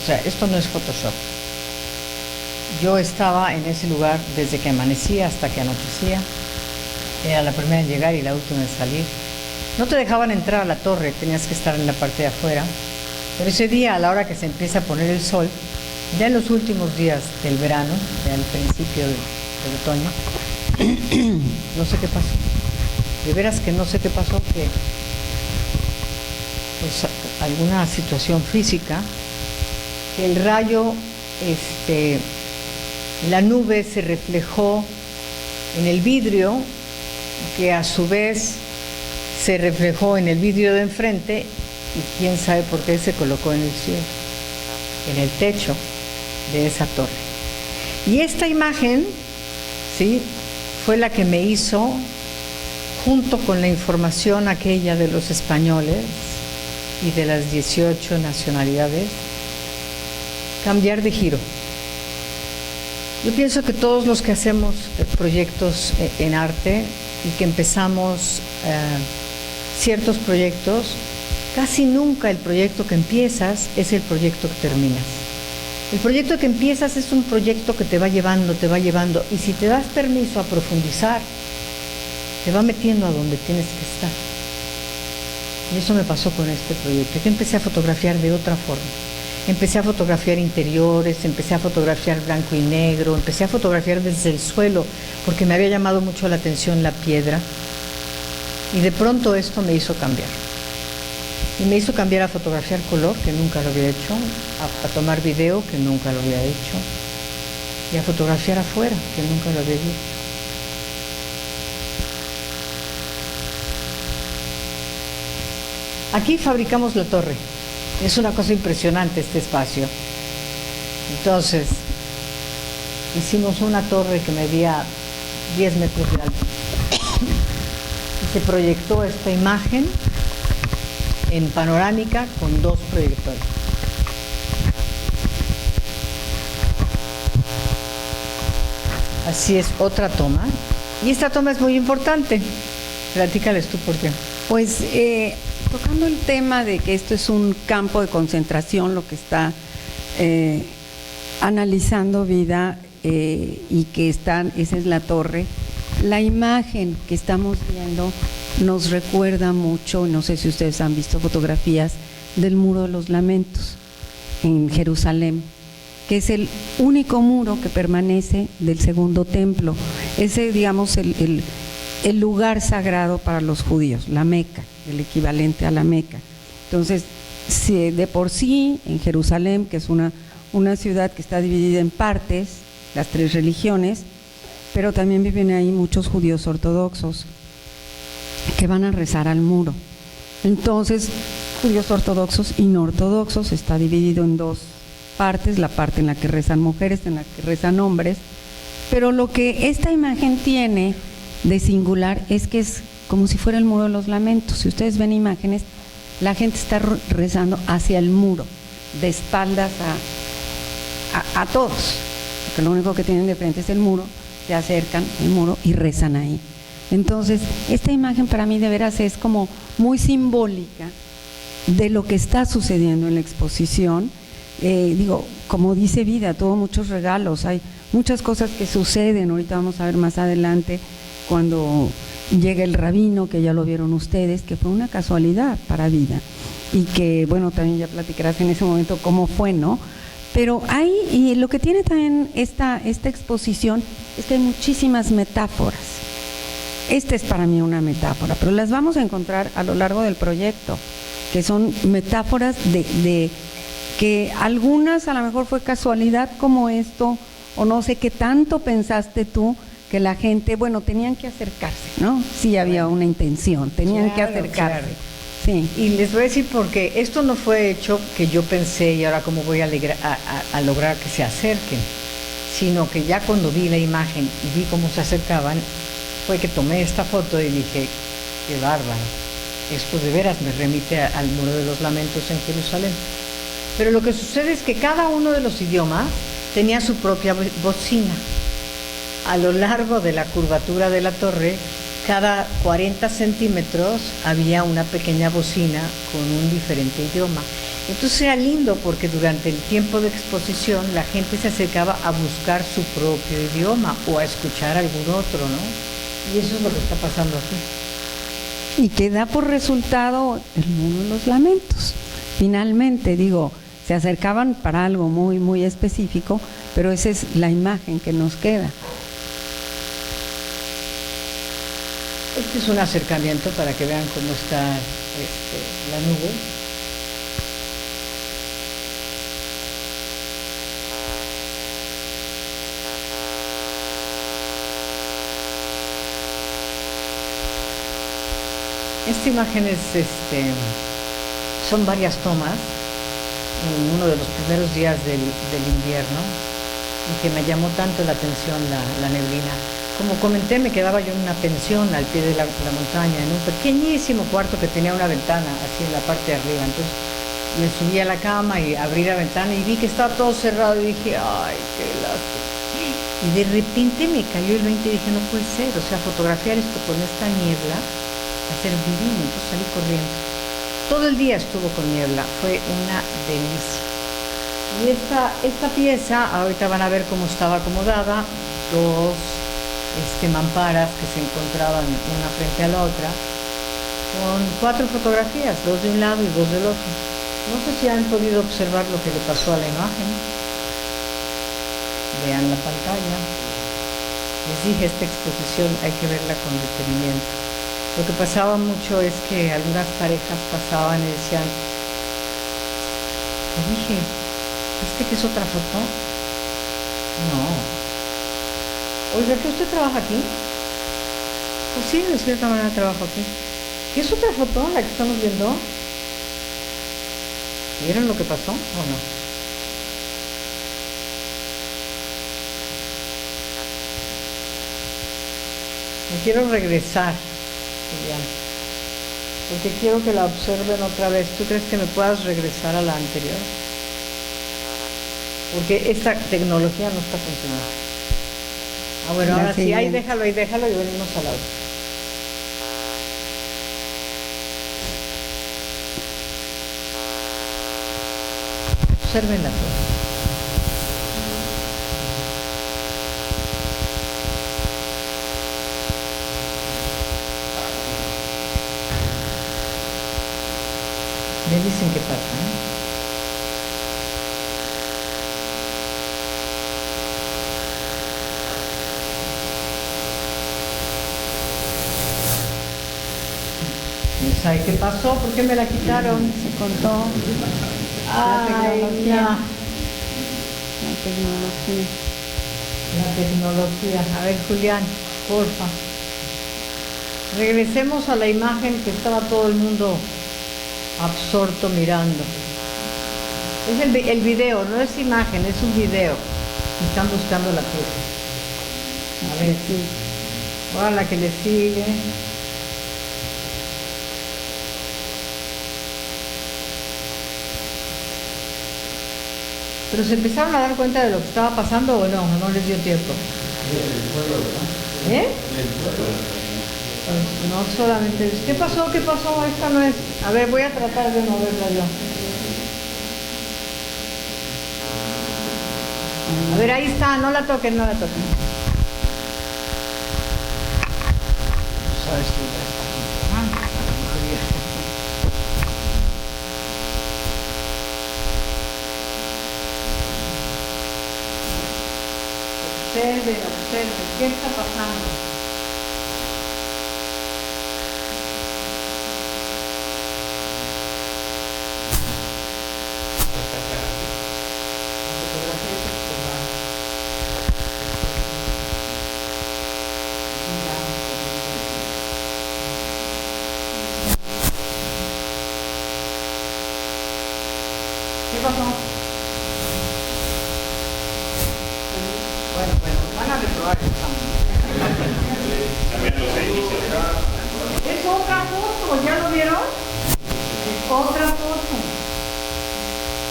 O sea, esto no es Photoshop. Yo estaba en ese lugar desde que amanecía hasta que anochecía. Era la primera en llegar y la última en salir. No te dejaban entrar a la torre, tenías que estar en la parte de afuera. Pero ese día, a la hora que se empieza a poner el sol, ya en los últimos días del verano, ya al principio del otoño, no sé qué pasó. De veras que no sé qué pasó, que pues alguna situación física, que el rayo, la nube se reflejó en el vidrio, que a su vez se reflejó en el vidrio de enfrente y quién sabe por qué se colocó en el cielo, en el techo de esa torre. Y esta imagen, ¿sí?, fue la que me hizo, junto con la información aquella de los españoles y de las 18 nacionalidades, cambiar de giro. Yo pienso que todos los que hacemos proyectos en arte y que empezamos ciertos proyectos, casi nunca el proyecto que empiezas es el proyecto que terminas. El proyecto que empiezas es un proyecto que te va llevando, y si te das permiso a profundizar, te va metiendo a donde tienes que estar. Y eso me pasó con este proyecto. Yo empecé a fotografiar de otra forma. Empecé a fotografiar interiores, empecé a fotografiar blanco y negro, empecé a fotografiar desde el suelo, porque me había llamado mucho la atención la piedra. Y de pronto esto me hizo cambiar. Y me hizo cambiar a fotografiar color, que nunca lo había hecho, a tomar video, que nunca lo había hecho, y a fotografiar afuera, que nunca lo había hecho. Aquí fabricamos la torre. Es una cosa impresionante este espacio. Entonces, hicimos una torre que medía 10 metros de alto. Y se proyectó esta imagen en panorámica con 2 proyectores. Así es, otra toma. Y esta toma es muy importante. Platícales tú por qué. Pues tocando el tema de que esto es un campo de concentración, lo que está analizando Vida y que esa es la torre, la imagen que estamos viendo nos recuerda mucho, no sé si ustedes han visto fotografías del Muro de los Lamentos en Jerusalén, que es el único muro que permanece del segundo templo. ese digamos el lugar sagrado para los judíos, la Meca, el equivalente a la Meca. Entonces, si de por sí en Jerusalén, que es una ciudad que está dividida en partes, las 3 religiones, pero también viven ahí muchos judíos ortodoxos que van a rezar al muro. Entonces, judíos ortodoxos y no ortodoxos, está dividido en 2 partes, la parte en la que rezan mujeres, en la que rezan hombres, pero lo que esta imagen tiene de singular es que es como si fuera el muro de los lamentos. Si ustedes ven imágenes, la gente está rezando hacia el muro, de espaldas a todos, porque lo único que tienen de frente es el muro, se acercan al muro y rezan ahí. Entonces, esta imagen para mí de veras es como muy simbólica de lo que está sucediendo en la exposición. Digo, como dice Vida, tuvo muchos regalos, hay muchas cosas que suceden, ahorita vamos a ver más adelante cuando llega el rabino, que ya lo vieron ustedes, que fue una casualidad para Vida, y que bueno, también ya platicarás en ese momento cómo fue, ¿no? Pero hay, y lo que tiene también esta exposición es que hay muchísimas metáforas. Esta es para mí una metáfora, pero las vamos a encontrar a lo largo del proyecto, que son metáforas de que algunas a lo mejor fue casualidad como esto, o no sé qué tanto pensaste tú, que la gente, bueno, tenían que acercarse, ¿no? Sí había una intención, tenían que acercarse. Claro. Sí. Y les voy a decir porque esto no fue hecho que yo pensé y ahora cómo voy a lograr que se acerquen, sino que ya cuando vi la imagen y vi cómo se acercaban, fue que tomé esta foto y dije, qué bárbaro, esto de veras me remite al Muro de los Lamentos en Jerusalén. Pero lo que sucede es que cada uno de los idiomas tenía su propia bocina. A lo largo de la curvatura de la torre, cada 40 centímetros había una pequeña bocina con un diferente idioma. Entonces era lindo porque durante el tiempo de exposición la gente se acercaba a buscar su propio idioma o a escuchar algún otro, ¿no? Y eso es lo que está pasando aquí. Y que da por resultado el Muro de los Lamentos. Finalmente, digo, se acercaban para algo muy, muy específico, pero esa es la imagen que nos queda. Este es un acercamiento para que vean cómo está la nube. Esta imagen son varias tomas en uno de los primeros días del invierno y que me llamó tanto la atención la neblina. Como comenté, me quedaba yo en una pensión al pie de la montaña, en un pequeñísimo cuarto que tenía una ventana así en la parte de arriba. Entonces me subí a la cama y abrí la ventana y vi que estaba todo cerrado y dije, ay, qué lástima. Y de repente me cayó el 20 y dije, no puede ser, o sea, fotografiar esto con esta niebla va a ser divino. Entonces salí corriendo. Todo el día estuvo con niebla, fue una delicia. Y esta pieza, ahorita van a ver cómo estaba acomodada, 2 mamparas que se encontraban una frente a la otra, con 4 fotografías, 2 de un lado y 2 del otro. No sé si han podido observar lo que le pasó a la imagen. Vean la pantalla. Les dije, esta exposición hay que verla con detenimiento. Lo que pasaba mucho es que algunas parejas pasaban y decían, le dije, ¿viste que es otra foto? No. Oiga, ¿que usted trabaja aquí? Pues sí, de cierta manera trabajo aquí. ¿Qué es otra foto la que estamos viendo? ¿Vieron lo que pasó o no? Me quiero regresar, Julián, porque quiero que la observen otra vez. ¿Tú crees que me puedas regresar a la anterior? Porque esta tecnología no está funcionando. Ah, bueno, ahora sí, ahí déjalo y venimos a la otra. Observenla todos. Me dicen qué pasa, ¿eh? sabe qué pasó, ¿por qué me la quitaron? Se cortó Ay, ya. la tecnología. La tecnología. A ver, Julián, porfa. Regresemos a la imagen que estaba todo el mundo absorto mirando. Es el video, no es imagen, es un video. Están buscando la pieza. A ver, sí. Ahora la que le sigue. ¿Pero se empezaron a dar cuenta de lo que estaba pasando o no? No les dio tiempo. ¿Eh? Pues no solamente... ¿Qué pasó? ¿Qué pasó? Esta no es... A ver, voy a tratar de moverla yo. A ver, ahí está. No la toquen, no la toquen. ¿Sabes qué? Observen, ¿qué está pasando? ¿Qué pasó? Bueno, van a reprobar el examen. Es otra foto, ¿ya lo vieron? Es otra foto.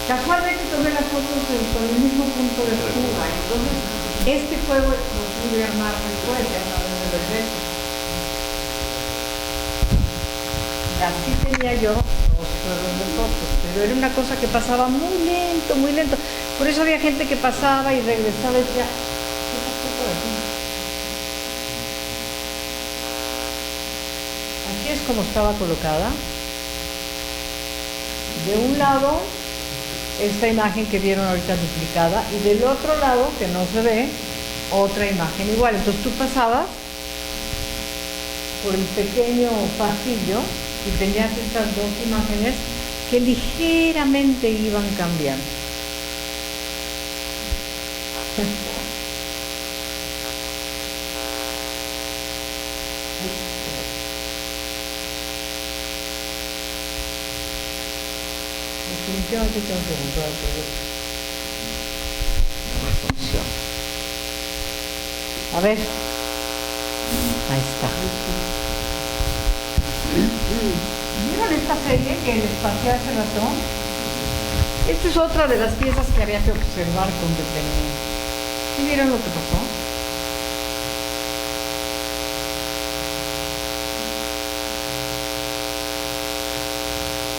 Casualmente tomé las fotos con el mismo punto de fuga. Entonces, este juego lo pude armar después, ya una vez de regreso. Y así tenía yo dos juegos de fotos, pero era una cosa que pasaba muy lento, muy lento. Por eso había gente que pasaba y regresaba y decía, ¿qué pasó por aquí? Así es como estaba colocada. De un lado, esta imagen que vieron ahorita duplicada, y del otro lado, que no se ve, otra imagen igual. Entonces tú pasabas por el pequeño pasillo y tenías estas dos imágenes que ligeramente iban cambiando. Definitivamente tengo que comprar todo esto. No funciona. A ver. Ahí está. ¿Vieron esta serie que les pasé hace rato? Esta es otra de las piezas que había que observar con detenimiento. ¿Sí vieron lo que pasó?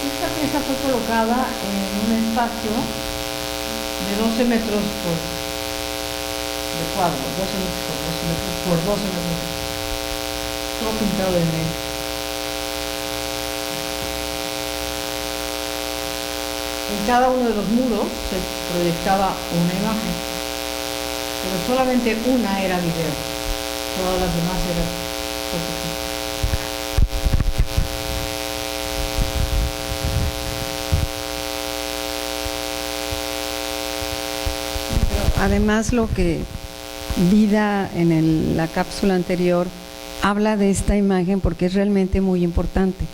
Esta pieza fue colocada en un espacio de 12 metros de cuadro, 12 metros por 12 metros. Todo pintado de negro. En cada uno de los muros se proyectaba una imagen, pero solamente una era video, todas las demás eran fotos. Además, lo que Vida en la cápsula anterior habla de esta imagen porque es realmente muy importante,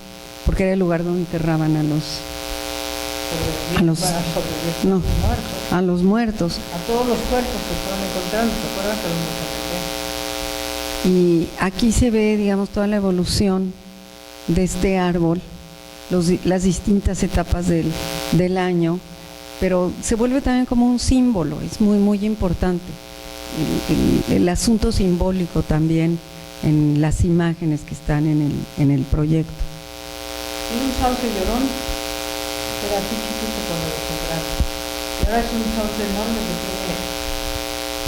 porque era el lugar donde enterraban a los muertos. A todos los cuerpos que fueron encontrando, ¿se acuerdan que los encontré? Y aquí se ve, digamos, toda la evolución de este árbol, las distintas etapas del año, pero se vuelve también como un símbolo, es muy, muy importante. El asunto simbólico también en las imágenes que están en el proyecto. Tiene un sauce llorón, era así chiquito cuando lo encontraron. Y ahora es un sauce enorme que tiene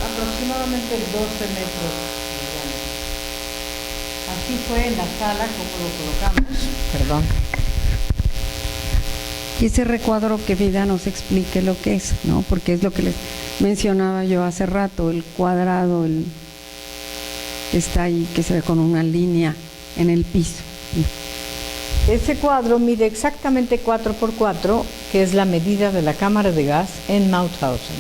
aproximadamente 12 metros de diámetro. Así fue en la sala como lo colocamos. Perdón. Y ese recuadro que Vida nos explique lo que es, ¿no? Porque es lo que les mencionaba yo hace rato, el cuadrado, está ahí, que se ve con una línea en el piso. Ese cuadro mide exactamente 4x4, que es la medida de la cámara de gas en Mauthausen,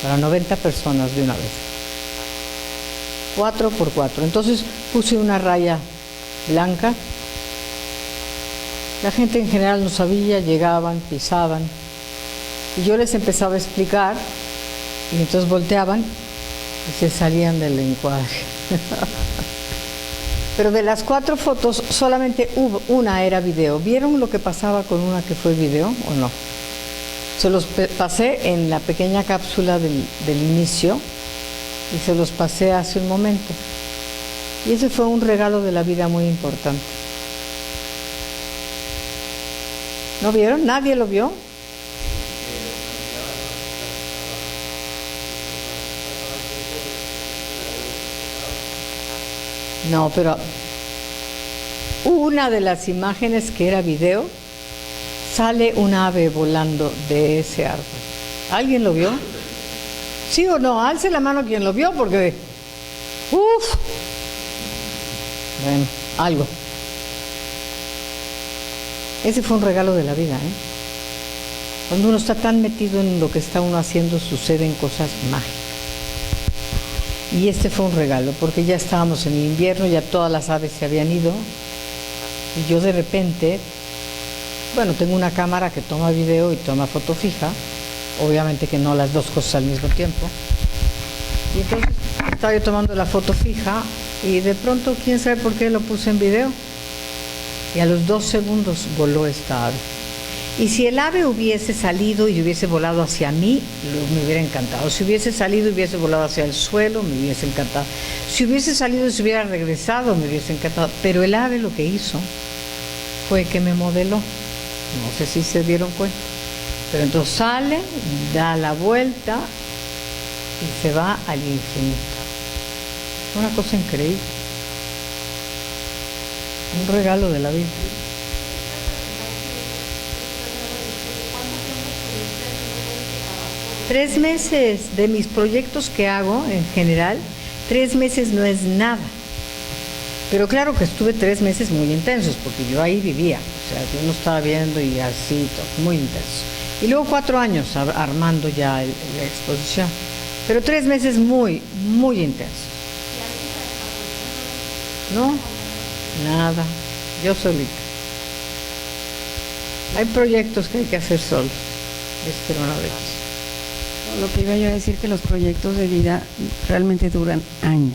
para 90 personas de una vez. 4x4. Entonces puse una raya blanca. La gente en general no sabía, llegaban, pisaban. Y yo les empezaba a explicar, y entonces volteaban y se salían del encuadre. Pero de las 4 fotos, solamente una era video. ¿Vieron lo que pasaba con una que fue video o no? Se los pasé en la pequeña cápsula del inicio y se los pasé hace un momento. Y ese fue un regalo de la vida muy importante. ¿No vieron? ¿Nadie lo vio? No, pero una de las imágenes que era video, sale un ave volando de ese árbol. ¿Alguien lo vio? ¿Sí o no? Alce la mano quien lo vio, porque... ¡Uf! Bueno, algo. Ese fue un regalo de la vida, ¿eh? Cuando uno está tan metido en lo que está uno haciendo, suceden cosas mágicas. Y este fue un regalo, porque ya estábamos en el invierno, ya todas las aves se habían ido. Y yo de repente, bueno, tengo una cámara que toma video y toma foto fija. Obviamente que no las dos cosas al mismo tiempo. Y entonces estaba yo tomando la foto fija y de pronto, quién sabe por qué, lo puse en video. Y a los 2 segundos voló esta ave. Y si el ave hubiese salido y hubiese volado hacia mí, me hubiera encantado. Si hubiese salido y hubiese volado hacia el suelo, me hubiese encantado. Si hubiese salido y se hubiera regresado, me hubiese encantado. Pero el ave lo que hizo fue que me modeló. No sé si se dieron cuenta. Pero entonces sale, da la vuelta y se va al infinito. Una cosa increíble. Un regalo de la vida. Tres meses de mis proyectos que hago en general, 3 meses no es nada. Pero claro que estuve 3 meses muy intensos, porque yo ahí vivía. O sea, yo no estaba viendo y así, todo, muy intenso. Y luego 4 años armando ya la exposición. Pero 3 meses muy, muy intensos. No, nada, yo solita. Hay proyectos que hay que hacer solos, pero una vez. Lo que iba yo a decir, que los proyectos de vida realmente duran años.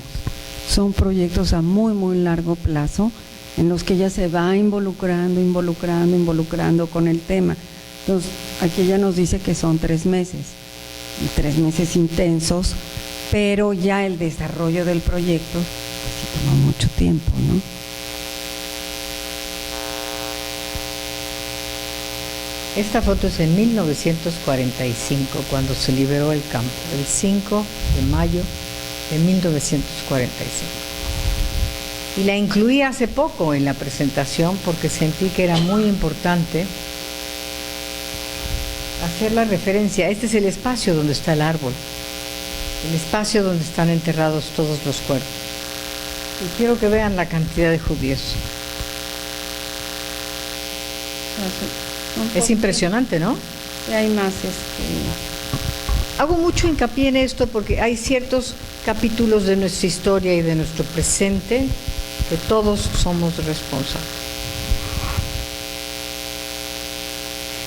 Son proyectos a muy, muy largo plazo, en los que ella se va involucrando con el tema. Entonces, aquí ella nos dice que son 3 meses, y 3 meses intensos, pero ya el desarrollo del proyecto pues sí toma mucho tiempo, ¿no? Esta foto es en 1945, cuando se liberó el campo, el 5 de mayo de 1945. Y la incluí hace poco en la presentación porque sentí que era muy importante hacer la referencia. Este es el espacio donde está el árbol, el espacio donde están enterrados todos los cuerpos. Y quiero que vean la cantidad de judíos. Es impresionante, ¿no? Hay más. Hago mucho hincapié en esto porque hay ciertos capítulos de nuestra historia y de nuestro presente que todos somos responsables.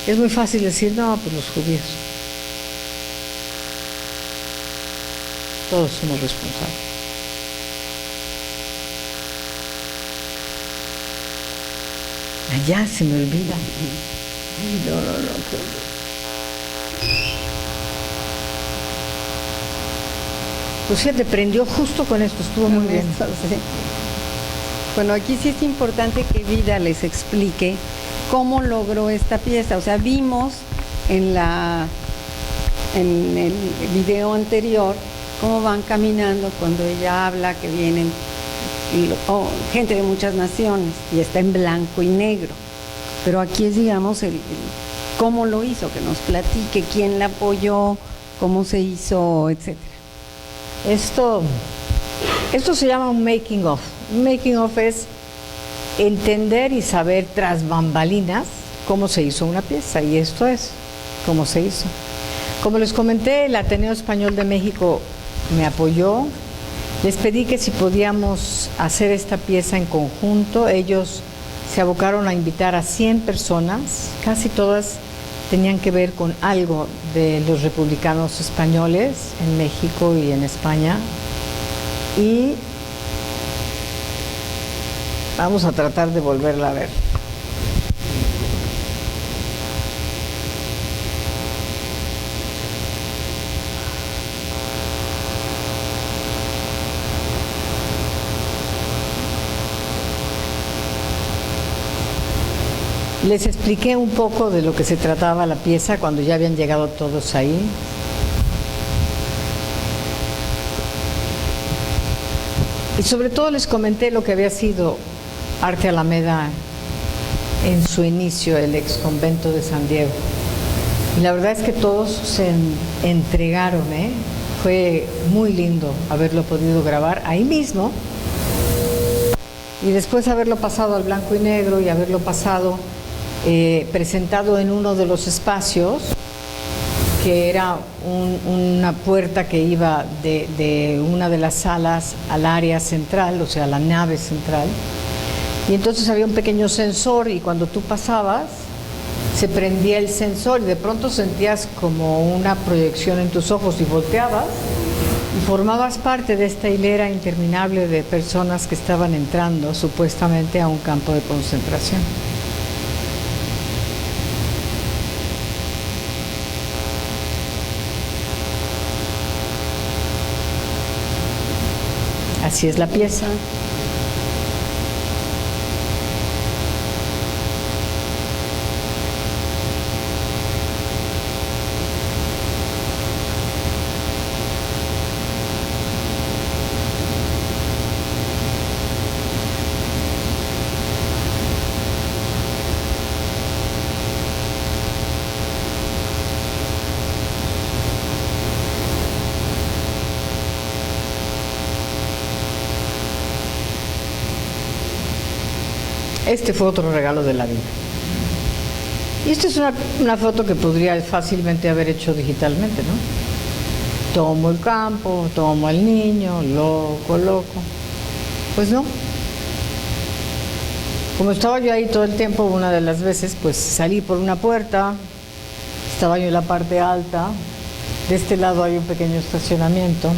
Es muy fácil decir, no, pues los judíos. Todos somos responsables. Allá se me olvida. No. Pues te prendió justo con esto, estuvo muy bien. Sí. Bueno, aquí sí es importante que Vida les explique cómo logró esta pieza. O sea, vimos en el video anterior cómo van caminando cuando ella habla, que vienen gente de muchas naciones y está en blanco y negro. Pero aquí es, digamos, el cómo lo hizo, que nos platique quién la apoyó, cómo se hizo, etcétera. Esto se llama un making of. Un making of es entender y saber tras bambalinas cómo se hizo una pieza, y esto es cómo se hizo. Como les comenté, el Ateneo Español de México me apoyó. Les pedí que si podíamos hacer esta pieza en conjunto. Ellos se abocaron a invitar a 100 personas, casi todas tenían que ver con algo de los republicanos españoles en México y en España. Y vamos a tratar de volverla a ver. Les expliqué un poco de lo que se trataba la pieza cuando ya habían llegado todos ahí. Y sobre todo les comenté lo que había sido Arte Alameda en su inicio, el ex convento de San Diego. Y la verdad es que todos se entregaron, ¿eh? Fue muy lindo haberlo podido grabar ahí mismo y después haberlo pasado al blanco y negro y haberlo pasado presentado en uno de los espacios, que era una puerta que iba de una de las salas al área central, o sea, la nave central. Y entonces había un pequeño sensor y cuando tú pasabas se prendía el sensor y de pronto sentías como una proyección en tus ojos y volteabas y formabas parte de esta hilera interminable de personas que estaban entrando supuestamente a un campo de concentración. Así es la pieza. Este fue otro regalo de la vida. Y esta es una foto que podría fácilmente haber hecho digitalmente, ¿no? Tomo el campo, tomo al niño, loco. Pues no. Como estaba yo ahí todo el tiempo, una de las veces, pues salí por una puerta, estaba yo en la parte alta, de este lado hay un pequeño estacionamiento,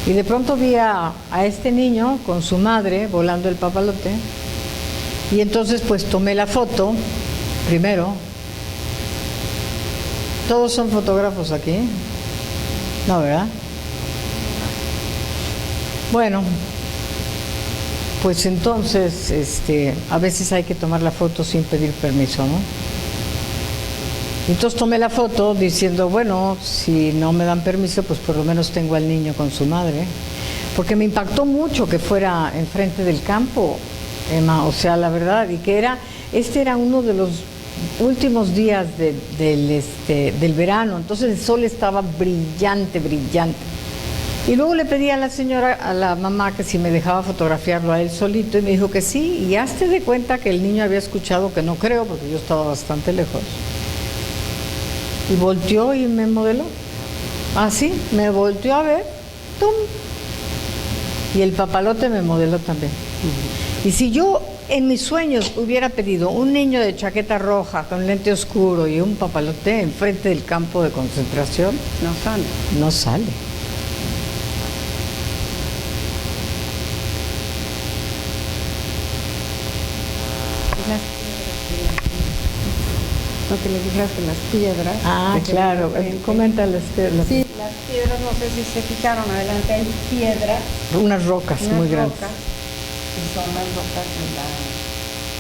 y de pronto vi a este niño con su madre volando el papalote, y entonces pues tomé la foto primero. ¿Todos son fotógrafos aquí? No, ¿verdad? Bueno, pues entonces a veces hay que tomar la foto sin pedir permiso, ¿no? Entonces tomé la foto diciendo, bueno, si no me dan permiso, pues por lo menos tengo al niño con su madre, porque me impactó mucho que fuera enfrente del campo, Emma, o sea, la verdad, y que este era uno de los últimos días del verano, entonces el sol estaba brillante. Y luego le pedí a la señora, a la mamá, que si me dejaba fotografiarlo a él solito, y me dijo que sí, y hazte de cuenta que el niño había escuchado, que no creo, porque yo estaba bastante lejos. Y volteó y me modeló. Así, me volteó a ver, ¡tum! Y el papalote me modeló también. Y si yo en mis sueños hubiera pedido un niño de chaqueta roja con lente oscuro y un papalote enfrente del campo de concentración, no sale. Lo que le dijiste, las piedras. Ah, claro. Comenta las piedras. Sí, las piedras, no sé si se fijaron, adelante hay piedras. Unas rocas muy grandes. Y son las rocas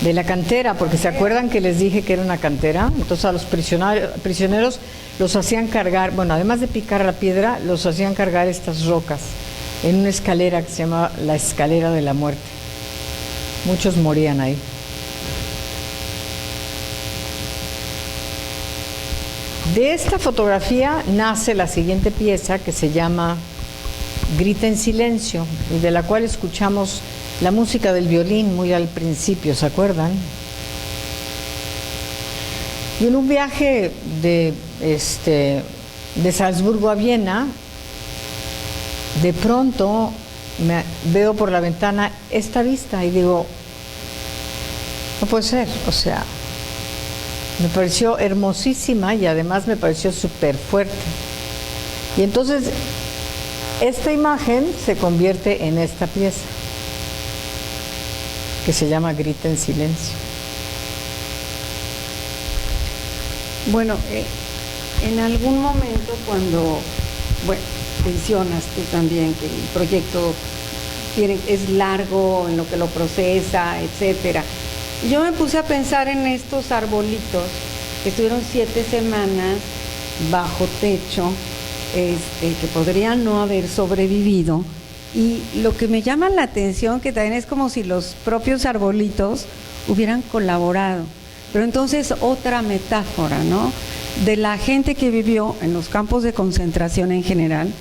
de la cantera, porque se acuerdan que les dije que era una cantera. Entonces a los prisioneros los hacían cargar, bueno, además de picar la piedra, los hacían cargar estas rocas en una escalera que se llama la escalera de la muerte. Muchos morían ahí. De esta fotografía nace la siguiente pieza que se llama Grita en silencio, y de la cual escuchamos la música del violín muy al principio, ¿se acuerdan? Y en un viaje de Salzburgo a Viena, de pronto veo por la ventana esta vista y digo, no puede ser, o sea, me pareció hermosísima y además me pareció súper fuerte. Y entonces esta imagen se convierte en esta pieza, que se llama Grita en silencio. Bueno, en algún momento cuando, bueno, mencionas tú también que el proyecto es largo en lo que lo procesa, etcétera. Yo me puse a pensar en estos arbolitos que estuvieron 7 semanas bajo techo, que podrían no haber sobrevivido. Y lo que me llama la atención, que también es como si los propios arbolitos hubieran colaborado. Pero entonces otra metáfora, ¿no? De la gente que vivió en los campos de concentración en general,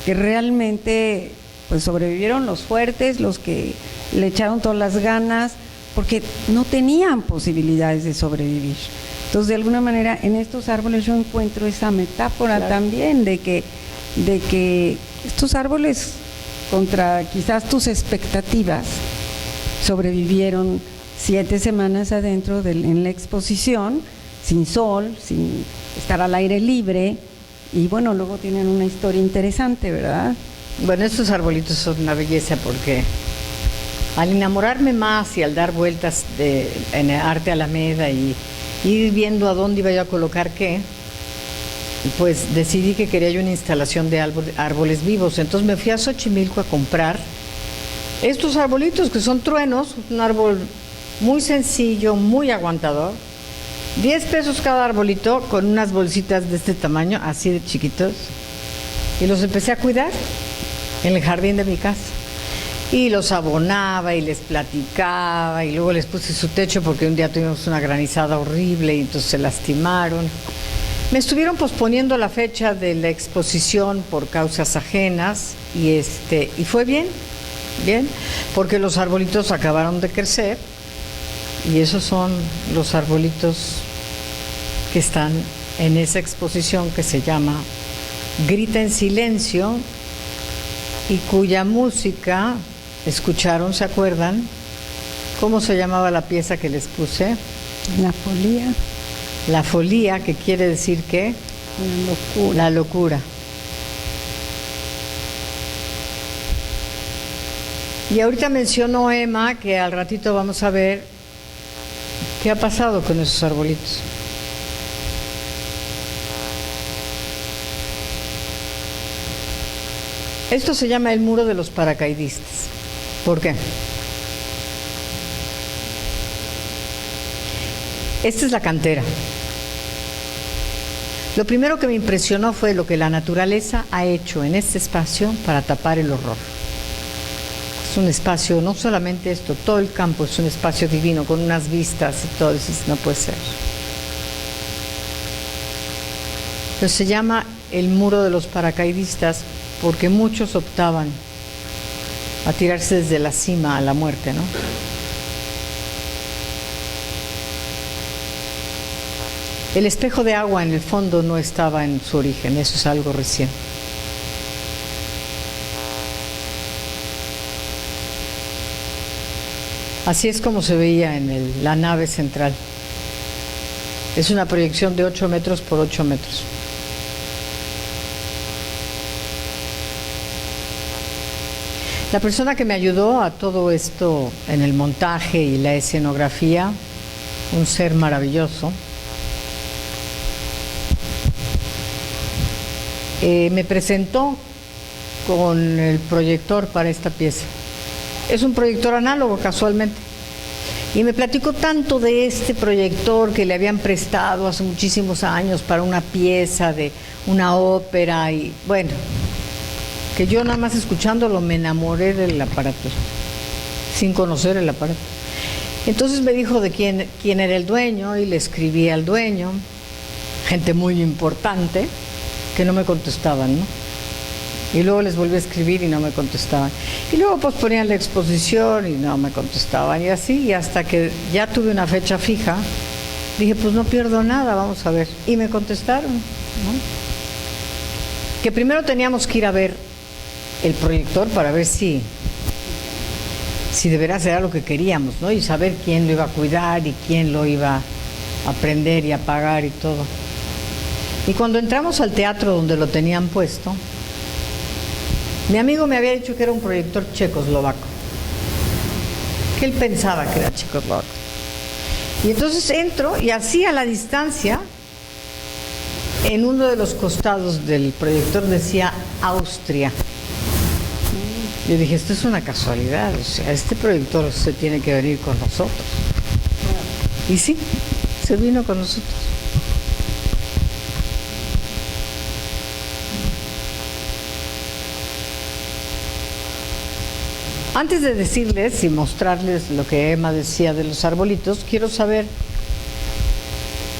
que realmente pues sobrevivieron los fuertes, los que le echaron todas las ganas, porque no tenían posibilidades de sobrevivir. Entonces, de alguna manera, en estos árboles yo encuentro esa metáfora, claro, también de que estos árboles, contra quizás tus expectativas, sobrevivieron 7 semanas adentro en la exposición, sin sol, sin estar al aire libre, y bueno, luego tienen una historia interesante, ¿verdad? Bueno, estos arbolitos son una belleza porque al enamorarme más y al dar vueltas en el Arte Alameda y ir viendo a dónde iba yo a colocar qué, pues decidí que quería yo una instalación de árboles vivos. Entonces me fui a Xochimilco a comprar estos arbolitos que son truenos, un árbol muy sencillo, muy aguantador, 10 pesos cada arbolito, con unas bolsitas de este tamaño, así de chiquitos, y los empecé a cuidar en el jardín de mi casa. Y los abonaba y les platicaba y luego les puse su techo porque un día tuvimos una granizada horrible y entonces se lastimaron. Me estuvieron posponiendo la fecha de la exposición por causas ajenas y fue bien, porque los arbolitos acabaron de crecer y esos son los arbolitos que están en esa exposición que se llama Grita en silencio y cuya música escucharon, ¿se acuerdan? ¿Cómo se llamaba la pieza que les puse? La folía. La folía, que quiere decir ¿qué? La locura. La locura. Y ahorita mencionó Emma que al ratito vamos a ver qué ha pasado con esos arbolitos. Esto se llama el muro de los paracaidistas. ¿Por qué? Esta es la cantera. Lo primero que me impresionó fue lo que la naturaleza ha hecho en este espacio para tapar el horror. Es un espacio, no solamente esto, todo el campo es un espacio divino, con unas vistas y todo eso, no puede ser. Entonces se llama el muro de los paracaidistas porque muchos optaban a tirarse desde la cima a la muerte, ¿no? El espejo de agua en el fondo no estaba en su origen, eso es algo reciente. Así es como se veía en la nave central. Es una proyección de 8 metros por 8 metros. La persona que me ayudó a todo esto en el montaje y la escenografía, un ser maravilloso, me presentó con el proyector para esta pieza. Es un proyector análogo, casualmente. Y me platicó tanto de este proyector que le habían prestado hace muchísimos años para una pieza de una ópera y bueno, que yo nada más escuchándolo me enamoré del aparato, sin conocer el aparato. Entonces me dijo de quién era el dueño y le escribí al dueño, gente muy importante, que no me contestaban, ¿no? Y luego les volví a escribir y no me contestaban. Y luego posponían la exposición y no me contestaban. Y así, y hasta que ya tuve una fecha fija, dije, pues no pierdo nada, vamos a ver. Y me contestaron, ¿no? Que primero teníamos que ir a ver el proyector para ver si de veras era lo que queríamos, ¿no? Y saber quién lo iba a cuidar y quién lo iba a prender y a apagar y todo. Y cuando entramos al teatro donde lo tenían puesto, mi amigo me había dicho que era un proyector checoslovaco, que él pensaba que era checoslovaco. Y entonces entro y así a la distancia, en uno de los costados del proyector decía Austria. Yo dije, esto es una casualidad, o sea, este proyector se tiene que venir con nosotros. Y sí, se vino con nosotros. Antes de decirles y mostrarles lo que Emma decía de los arbolitos, quiero saber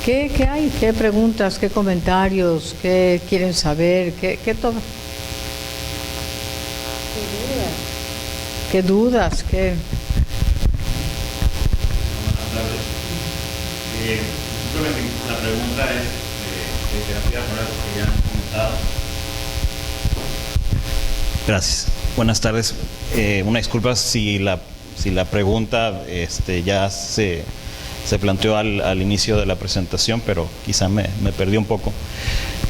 qué hay, qué preguntas, qué comentarios, qué quieren saber, qué todo. ¿Qué dudas? ¿Qué? La pregunta es de terapia moral que ya han comentado. Gracias. Buenas tardes. Una disculpa si la pregunta ya se planteó al inicio de la presentación, pero quizá me perdí un poco.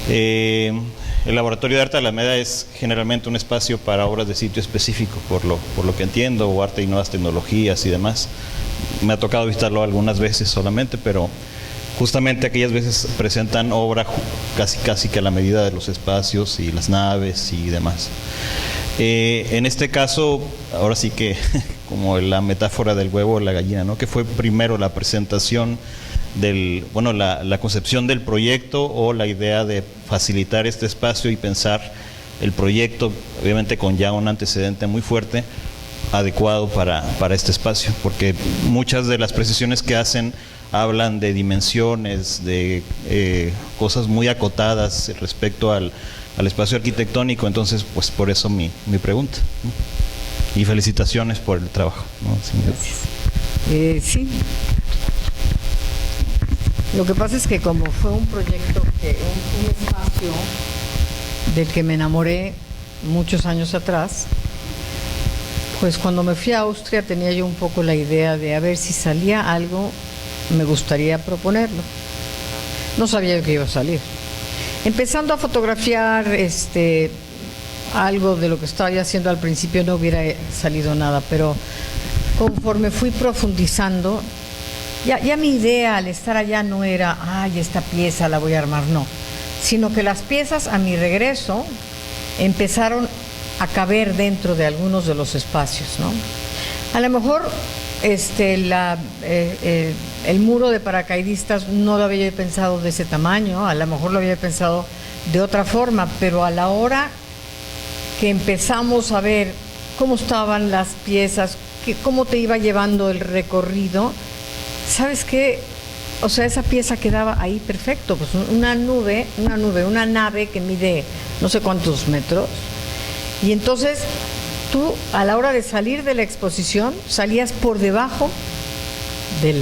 El Laboratorio de Arte de Alameda es generalmente un espacio para obras de sitio específico, por lo que entiendo, o arte y nuevas tecnologías y demás. Me ha tocado visitarlo algunas veces solamente, pero justamente aquellas veces presentan obra casi que a la medida de los espacios y las naves y demás. En este caso, ahora sí que como la metáfora del huevo o la gallina, ¿no? Que fue primero la presentación la concepción del proyecto o la idea de facilitar este espacio y pensar el proyecto, obviamente con ya un antecedente muy fuerte, adecuado para este espacio, porque muchas de las precisiones que hacen hablan de dimensiones, de cosas muy acotadas respecto al espacio arquitectónico. Entonces, pues por eso mi pregunta, ¿no? Y felicitaciones por el trabajo, ¿no? Sí. Lo que pasa es que como fue un proyecto, un espacio del que me enamoré muchos años atrás, pues cuando me fui a Austria tenía yo un poco la idea de a ver si salía algo, me gustaría proponerlo. No sabía yo que iba a salir. Empezando a fotografiar algo de lo que estaba yo haciendo al principio no hubiera salido nada, pero conforme fui profundizando, ya mi idea al estar allá no era, ay, esta pieza la voy a armar, no, sino que las piezas a mi regreso empezaron a caber dentro de algunos de los espacios, ¿no? A lo mejor el muro de paracaidistas no lo había pensado de ese tamaño, a lo mejor lo había pensado de otra forma, pero a la hora que empezamos a ver cómo estaban las piezas, cómo te iba llevando el recorrido, ¿sabes qué? O sea, esa pieza quedaba ahí perfecto, pues una nave que mide no sé cuántos metros, y entonces tú a la hora de salir de la exposición salías por debajo de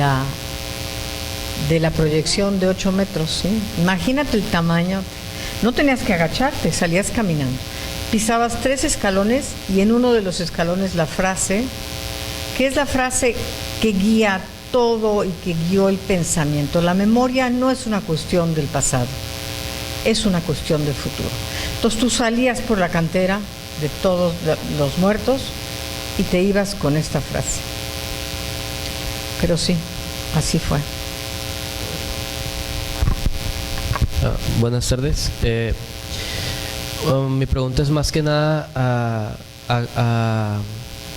la proyección de 8 metros, ¿sí? Imagínate el tamaño, no tenías que agacharte, salías caminando, pisabas 3 escalones y en uno de los escalones la frase, que es la frase que guía todo y que guió el pensamiento. La memoria no es una cuestión del pasado, es una cuestión del futuro. Entonces tú salías por la cantera de todos los muertos y te ibas con esta frase. Pero sí, así fue. Buenas tardes. Mi pregunta es más que nada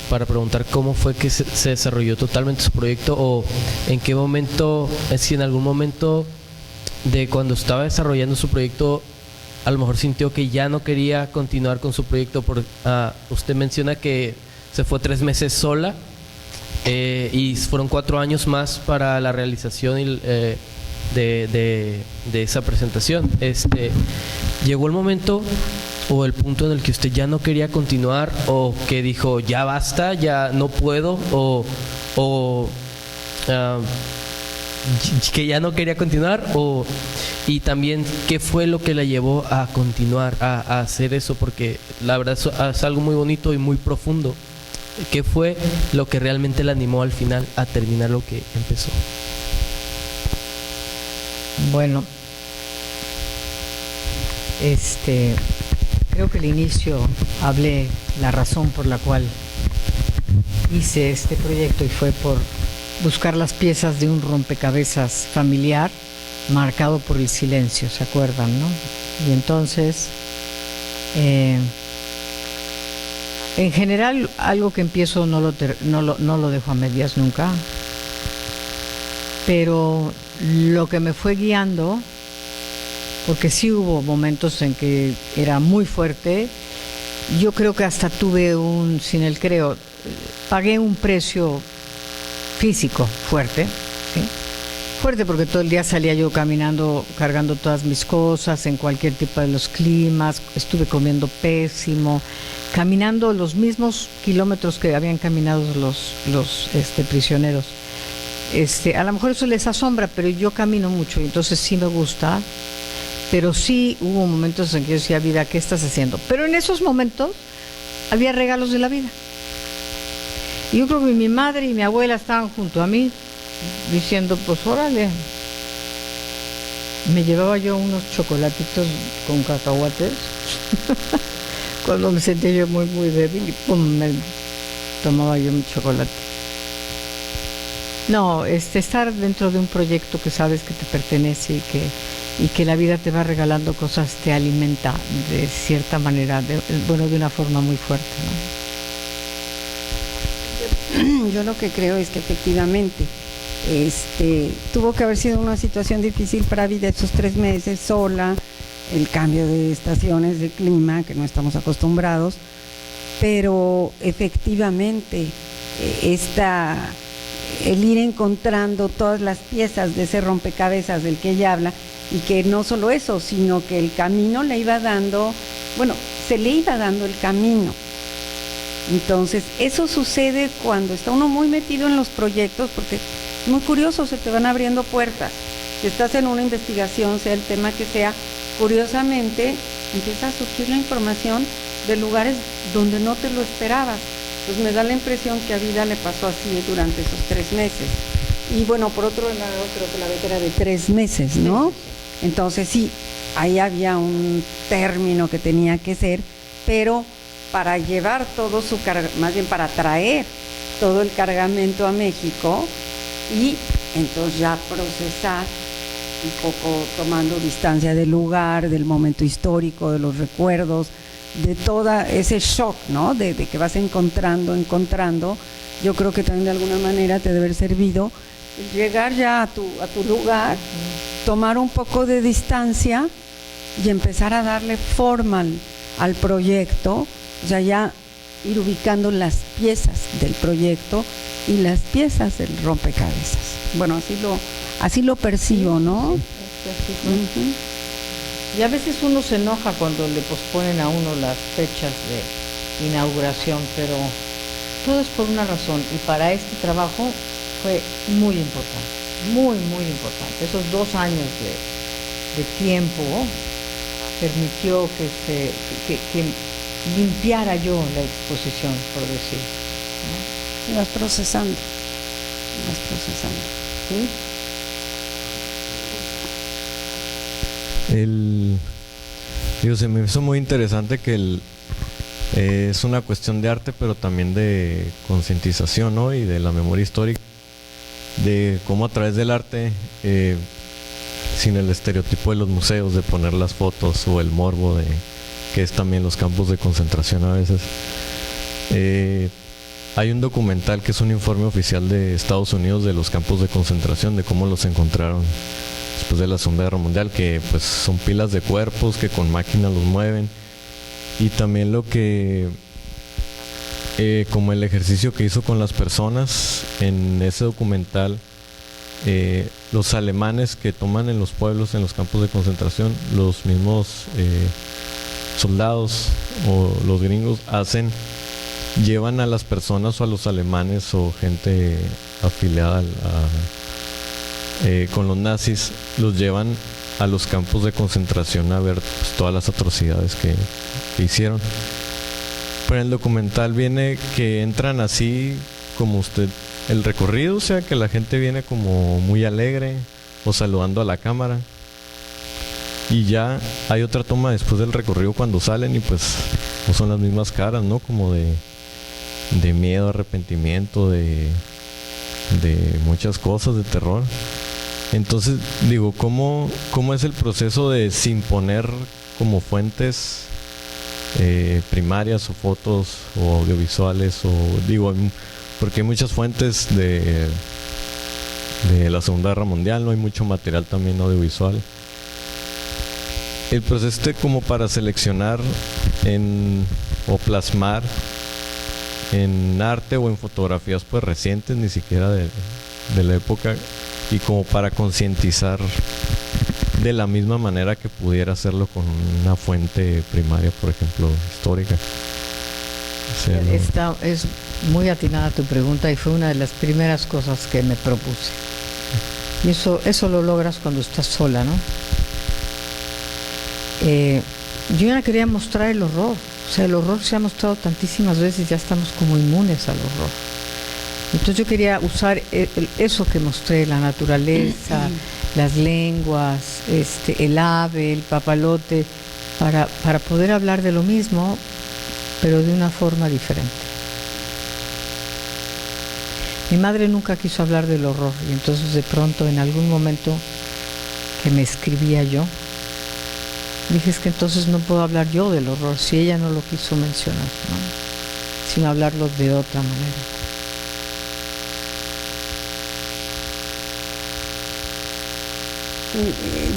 para preguntar cómo fue que se desarrolló totalmente su proyecto, o en qué momento, es si en algún momento de cuando estaba desarrollando su proyecto a lo mejor sintió que ya no quería continuar con su proyecto. Usted menciona que se fue 3 meses sola y fueron 4 años más para la realización de esa presentación. Llegó el momento o el punto en el que usted ya no quería continuar, o que dijo ya basta, ya no puedo, o que ya no quería continuar, y también qué fue lo que la llevó a continuar, a hacer eso, porque la verdad es algo muy bonito y muy profundo. ¿Qué fue lo que realmente la animó al final a terminar lo que empezó? Bueno, creo que al inicio hablé la razón por la cual hice este proyecto, y fue por buscar las piezas de un rompecabezas familiar marcado por el silencio, ¿se acuerdan, no? Y entonces, en general, algo que empiezo no lo dejo a medias nunca, pero lo que me fue guiando, porque sí hubo momentos en que era muy fuerte, yo creo que hasta pagué un precio físico fuerte, ¿sí? Fuerte porque todo el día salía yo caminando, cargando todas mis cosas en cualquier tipo de los climas, estuve comiendo pésimo, caminando los mismos kilómetros que habían caminado los prisioneros. A lo mejor eso les asombra, pero yo camino mucho y entonces sí me gusta, pero sí hubo momentos en que yo decía, vida, ¿qué estás haciendo? Pero en esos momentos había regalos de la vida. Y yo creo que mi madre y mi abuela estaban junto a mí diciendo, pues órale. Me llevaba yo unos chocolatitos con cacahuates cuando me sentía yo muy muy débil, y pum, me tomaba yo mi chocolate. No, estar dentro de un proyecto que sabes que te pertenece y que la vida te va regalando cosas, te alimenta de cierta manera, de una forma muy fuerte, ¿no? Yo lo que creo es que efectivamente tuvo que haber sido una situación difícil para Vida esos 3 meses sola, el cambio de estaciones, de clima que no estamos acostumbrados, pero efectivamente el ir encontrando todas las piezas de ese rompecabezas del que ella habla, y que no solo eso, sino que el camino le iba dando, se le iba dando el camino. Entonces, eso sucede cuando está uno muy metido en los proyectos, porque es muy curioso, se te van abriendo puertas. Si estás en una investigación, sea el tema que sea, curiosamente empieza a surgir la información de lugares donde no te lo esperabas. Pues me da la impresión que a Vida le pasó así durante esos 3 meses. Y bueno, por otro lado, creo que la beca era de 3 meses, ¿no? Entonces sí, ahí había un término que tenía que ser, pero para llevar todo su más bien para traer todo el cargamento a México, y entonces ya procesar un poco tomando distancia del lugar, del momento histórico, de los recuerdos, de todo ese shock, ¿no? De que vas encontrando, yo creo que también de alguna manera te debe haber servido llegar ya a tu lugar, tomar un poco de distancia y empezar a darle forma al proyecto, o sea, ya ir ubicando las piezas del proyecto y las piezas del rompecabezas. Bueno, así lo percibo, ¿no? Y a veces uno se enoja cuando le posponen a uno las fechas de inauguración, pero todo es por una razón, y para este trabajo fue muy importante, muy, muy importante. Esos 2 años de tiempo permitió que limpiara yo la exposición, por decir, ¿no? Vas procesando. ¿Sí? Se me hizo muy interesante que es una cuestión de arte, pero también de concientización, ¿no? Y de la memoria histórica, de cómo a través del arte, sin el estereotipo de los museos, de poner las fotos, o el morbo de que es también los campos de concentración a veces. Hay un documental que es un informe oficial de Estados Unidos de los campos de concentración, de cómo los encontraron después de la Segunda Guerra Mundial, que pues son pilas de cuerpos que con máquinas los mueven, y también lo que como el ejercicio que hizo con las personas en ese documental, los alemanes que toman en los pueblos, en los campos de concentración, los mismos soldados o los gringos llevan a las personas o a los alemanes o gente afiliada con los nazis, los llevan a los campos de concentración a ver pues, todas las atrocidades que hicieron. Pero en el documental viene que entran así como el recorrido, o sea que la gente viene como muy alegre o saludando a la cámara, y ya hay otra toma después del recorrido cuando salen y pues no son las mismas caras, ¿no? Como de miedo, arrepentimiento, de muchas cosas, de terror. Entonces digo, ¿cómo es el proceso de, sin poner como fuentes primarias o fotos o audiovisuales, o digo, porque hay muchas fuentes de la Segunda Guerra Mundial, no hay mucho material también audiovisual? El proceso como para seleccionar o plasmar en arte o en fotografías pues recientes, ni siquiera de la época, y como para concientizar de la misma manera que pudiera hacerlo con una fuente primaria, por ejemplo, histórica. O sea, ¿no? Es muy atinada tu pregunta y fue una de las primeras cosas que me propuse. Y eso lo logras cuando estás sola, ¿no? Yo ya quería mostrar el horror. O sea, el horror se ha mostrado tantísimas veces, ya estamos como inmunes al horror. Entonces yo quería usar eso que mostré, la naturaleza, las lenguas, el ave, el papalote, para poder hablar de lo mismo, pero de una forma diferente. Mi madre nunca quiso hablar del horror, y entonces de pronto en algún momento que me escribía yo, dije, es que entonces no puedo hablar yo del horror si ella no lo quiso mencionar, ¿no? Sino hablarlo de otra manera.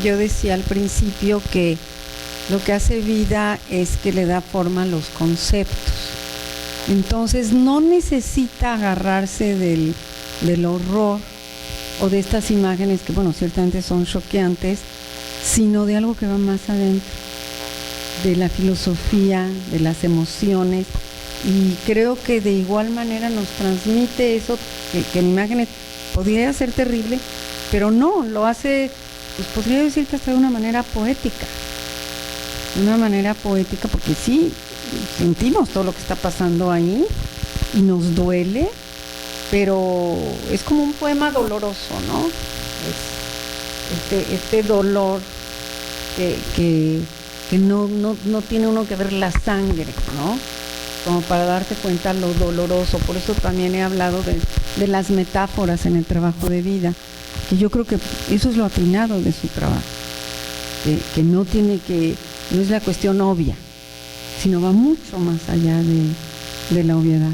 Yo decía al principio que lo que hace vida es que le da forma a los conceptos. Entonces no necesita agarrarse del horror o de estas imágenes que, bueno, ciertamente son choqueantes, sino de algo que va más adentro, de la filosofía, de las emociones, y creo que de igual manera nos transmite eso, que en imágenes podría ser terrible, pero no, lo hace, pues podría decir que hasta de una manera poética, porque sí, sentimos todo lo que está pasando ahí, y nos duele, pero es como un poema doloroso, ¿no? Este dolor que no tiene uno que ver la sangre, ¿no? Como para darte cuenta lo doloroso. Por eso también he hablado de las metáforas en el trabajo de vida, que yo creo que eso es lo atinado de su trabajo, que no es la cuestión obvia, sino va mucho más allá de la obviedad.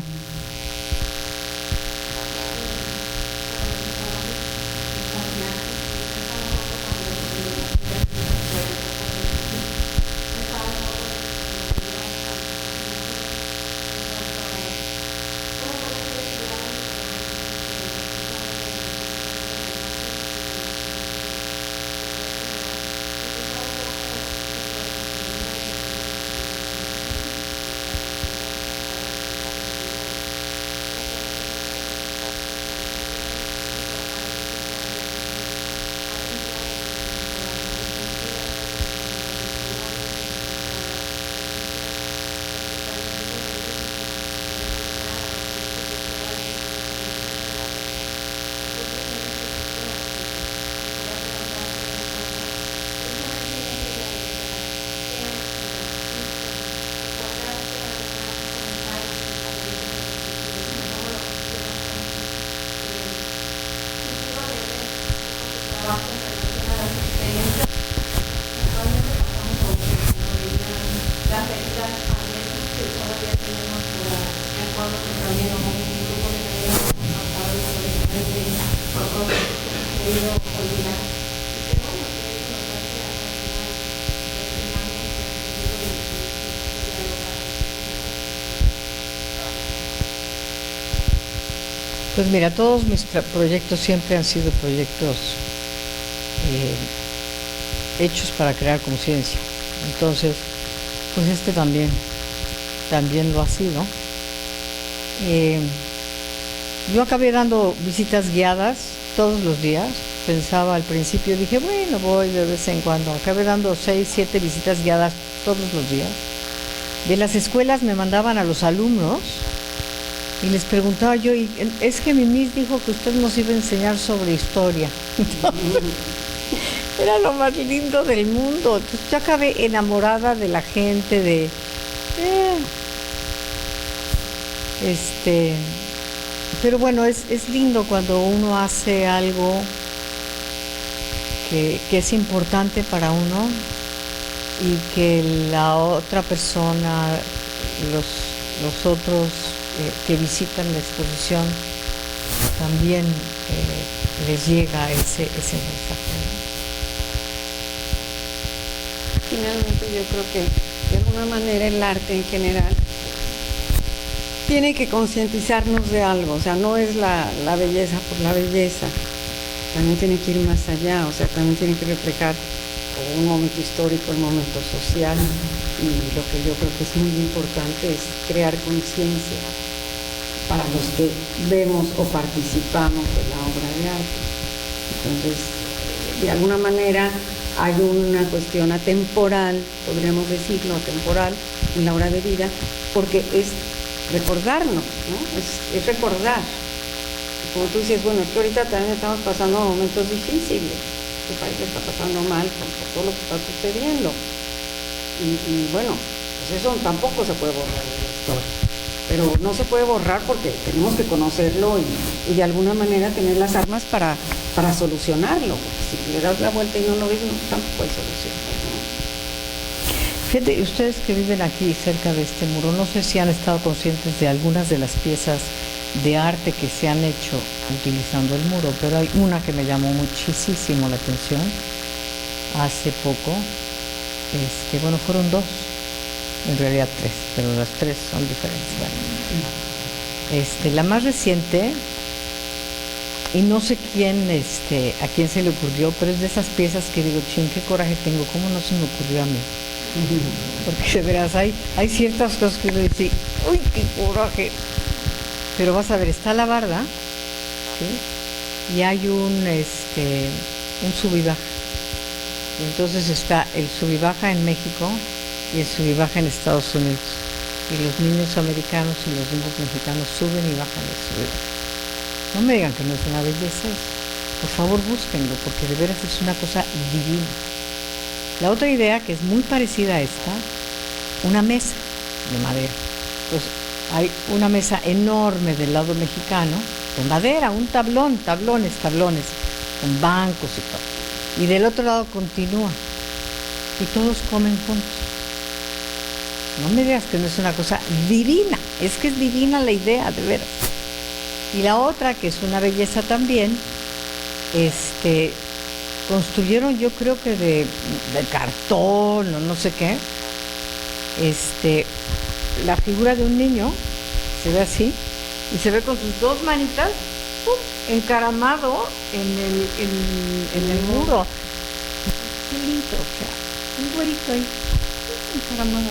Pues mira, todos mis proyectos siempre han sido proyectos hechos para crear conciencia. Entonces, Pues este también lo ha sido. Yo acabé dando visitas guiadas todos los días. Pensaba al principio, dije, bueno, voy de vez en cuando. Acabé dando 6, 7 visitas guiadas todos los días. De las escuelas me mandaban a los alumnos y les preguntaba yo, y es que mi Miss dijo que usted nos iba a enseñar sobre historia. Era lo más lindo del mundo. Entonces, yo acabé enamorada de la gente, pero bueno, es lindo cuando uno hace algo que es importante para uno y que la otra persona, los otros que visitan la exposición, también les llega ese mensaje. Finalmente yo creo que de alguna manera el arte en general tiene que concientizarnos de algo, o sea, no es la belleza por la belleza, también tiene que ir más allá, o sea, también tiene que reflejar un momento histórico, un momento social, y lo que yo creo que es muy importante es crear conciencia para los que vemos o participamos de la obra de arte. Entonces, de alguna manera hay una cuestión atemporal, podríamos decirlo, atemporal en la obra de vida, porque es recordarnos, ¿no? Es recordar. Como tú dices, bueno, es que ahorita también estamos pasando momentos difíciles, que parece que está pasando mal por todo lo que está sucediendo. Y bueno, pues eso tampoco se puede borrar de la historia. Pero no se puede borrar porque tenemos que conocerlo y de alguna manera tener las armas para solucionarlo. Porque si le das la vuelta y no lo ves, no, tampoco hay solución, ¿no? Fíjate, ustedes que viven aquí cerca de este muro, no sé si han estado conscientes de algunas de las piezas de arte que se han hecho utilizando el muro, pero hay una que me llamó muchísimo la atención hace poco. Bueno, fueron 2, en realidad 3, pero las 3 son diferentes. Bueno. La más reciente, y no sé a quién se le ocurrió, pero es de esas piezas que digo, chin, qué coraje tengo, ¿cómo no se me ocurrió a mí? Porque de veras hay ciertas cosas que uno dice, uy, qué coraje. Pero vas a ver, está la barda, ¿sí? Y hay un sub y baja. Entonces está el sub y baja en México y el sub y baja en Estados Unidos. Y los niños americanos y los niños mexicanos suben y bajan el sub y baja. No me digan que no es una belleza eso. Por favor, búsquenlo, porque de veras es una cosa divina. La otra idea, que es muy parecida a esta, una mesa de madera. Pues hay una mesa enorme del lado mexicano, de madera, un tablones, con bancos y todo. Y del otro lado continúa. Y todos comen juntos. No me digas que no es una cosa divina. Es que es divina la idea, de veras. Y la otra, que es una belleza también, construyeron, yo creo que de cartón o no sé qué, la figura de un niño, se ve así, y se ve con sus 2 manitas, ¡pum!, encaramado en el muro. Qué lindo, o sea, un güerito ahí, encaramado.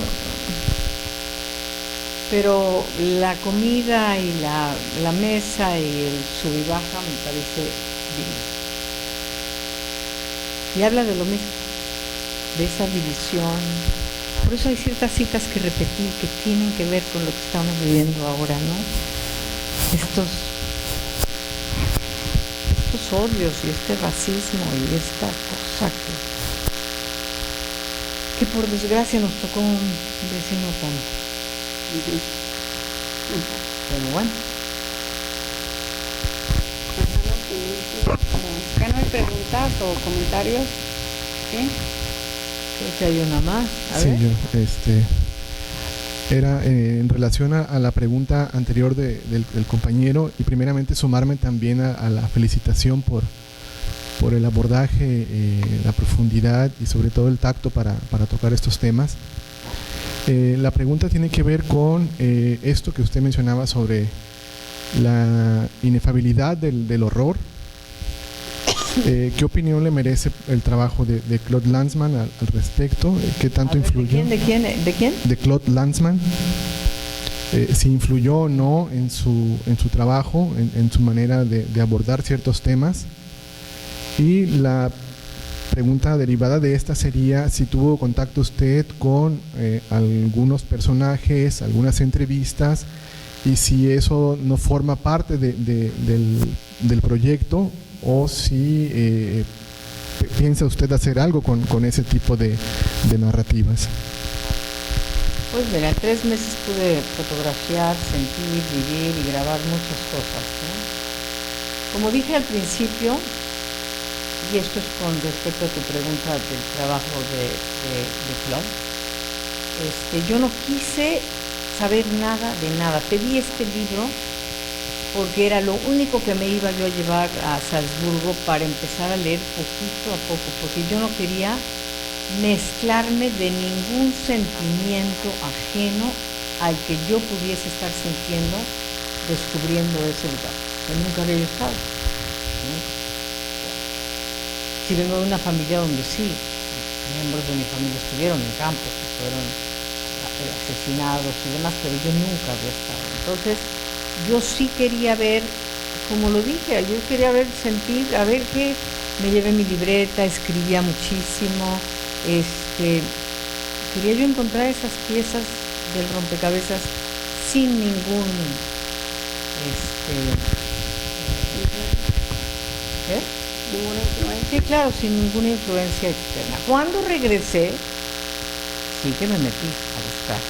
Pero la comida y la mesa y el sub y baja me parece divino. Y habla de lo mismo, de esa división. Por eso hay ciertas citas que repetir que tienen que ver con lo que estamos viviendo ahora, ¿no? Estos odios y este racismo y esta cosa que por desgracia nos tocó un vecino tanto. Pero bueno. ¿Acá no hay preguntas o comentarios? ¿Sí? Creo que hay una más. Sí, yo, era en relación a la pregunta anterior del compañero, y primeramente sumarme también a la felicitación por el abordaje, la profundidad y sobre todo el tacto para tocar estos temas. La pregunta tiene que ver con esto que usted mencionaba sobre la inefabilidad del horror ¿Qué opinión le merece el trabajo de Claude Lanzmann al respecto? ¿Qué tanto influyó? ¿De quién? De Claude Lanzmann. Si influyó o no en su trabajo, en su manera de abordar ciertos temas. Y la pregunta derivada de esta sería si tuvo contacto usted con algunos personajes, algunas entrevistas, y si eso no forma parte del proyecto, o si piensa usted hacer algo con ese tipo de narrativas. Pues mira, en 3 meses pude fotografiar, sentir, vivir y grabar muchas cosas, ¿no? Como dije al principio, y esto es con respecto a tu pregunta del trabajo de Claude, yo no quise saber nada de nada. Pedí este libro porque era lo único que me iba yo a llevar a Salzburgo para empezar a leer poquito a poco, porque yo no quería mezclarme de ningún sentimiento ajeno al que yo pudiese estar sintiendo descubriendo ese lugar, que nunca había estado. Nunca. Si vengo de una familia donde sí, miembros de mi familia estuvieron en campos, que fueron asesinados y demás, pero yo nunca había estado. Entonces, yo sí quería ver, como lo dije, yo quería ver, sentir, a ver qué, me llevé mi libreta, escribía muchísimo, quería yo encontrar esas piezas del rompecabezas sin ningún, ¿Ninguna influencia? Sí, claro, sin ninguna influencia externa. Cuando regresé, sí que me metí a buscar,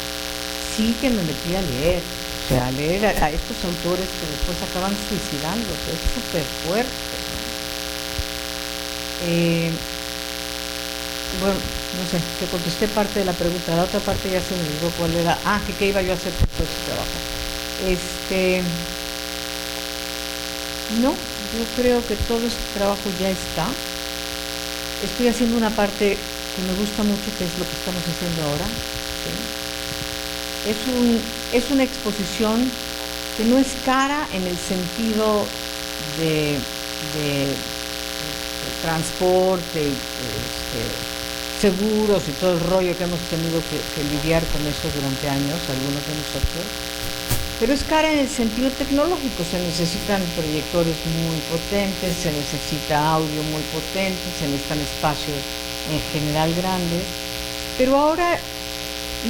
sí que me metí a leer, o sea, a leer a estos autores que después acaban suicidándose, es súper fuerte, ¿no? Bueno, no sé, te contesté parte de la pregunta, la otra parte ya se me olvidó cuál era. ¿Qué iba yo a hacer por todo ese trabajo? No, yo creo que todo este trabajo ya está. Estoy haciendo una parte que me gusta mucho, que es lo que estamos haciendo ahora, ¿sí? Es una exposición que no es cara en el sentido de transporte, seguros y todo el rollo que hemos tenido que lidiar con eso durante años, algunos de nosotros, pero es cara en el sentido tecnológico. Se necesitan proyectores muy potentes, se necesita audio muy potente, se necesitan espacios en general grandes, pero ahora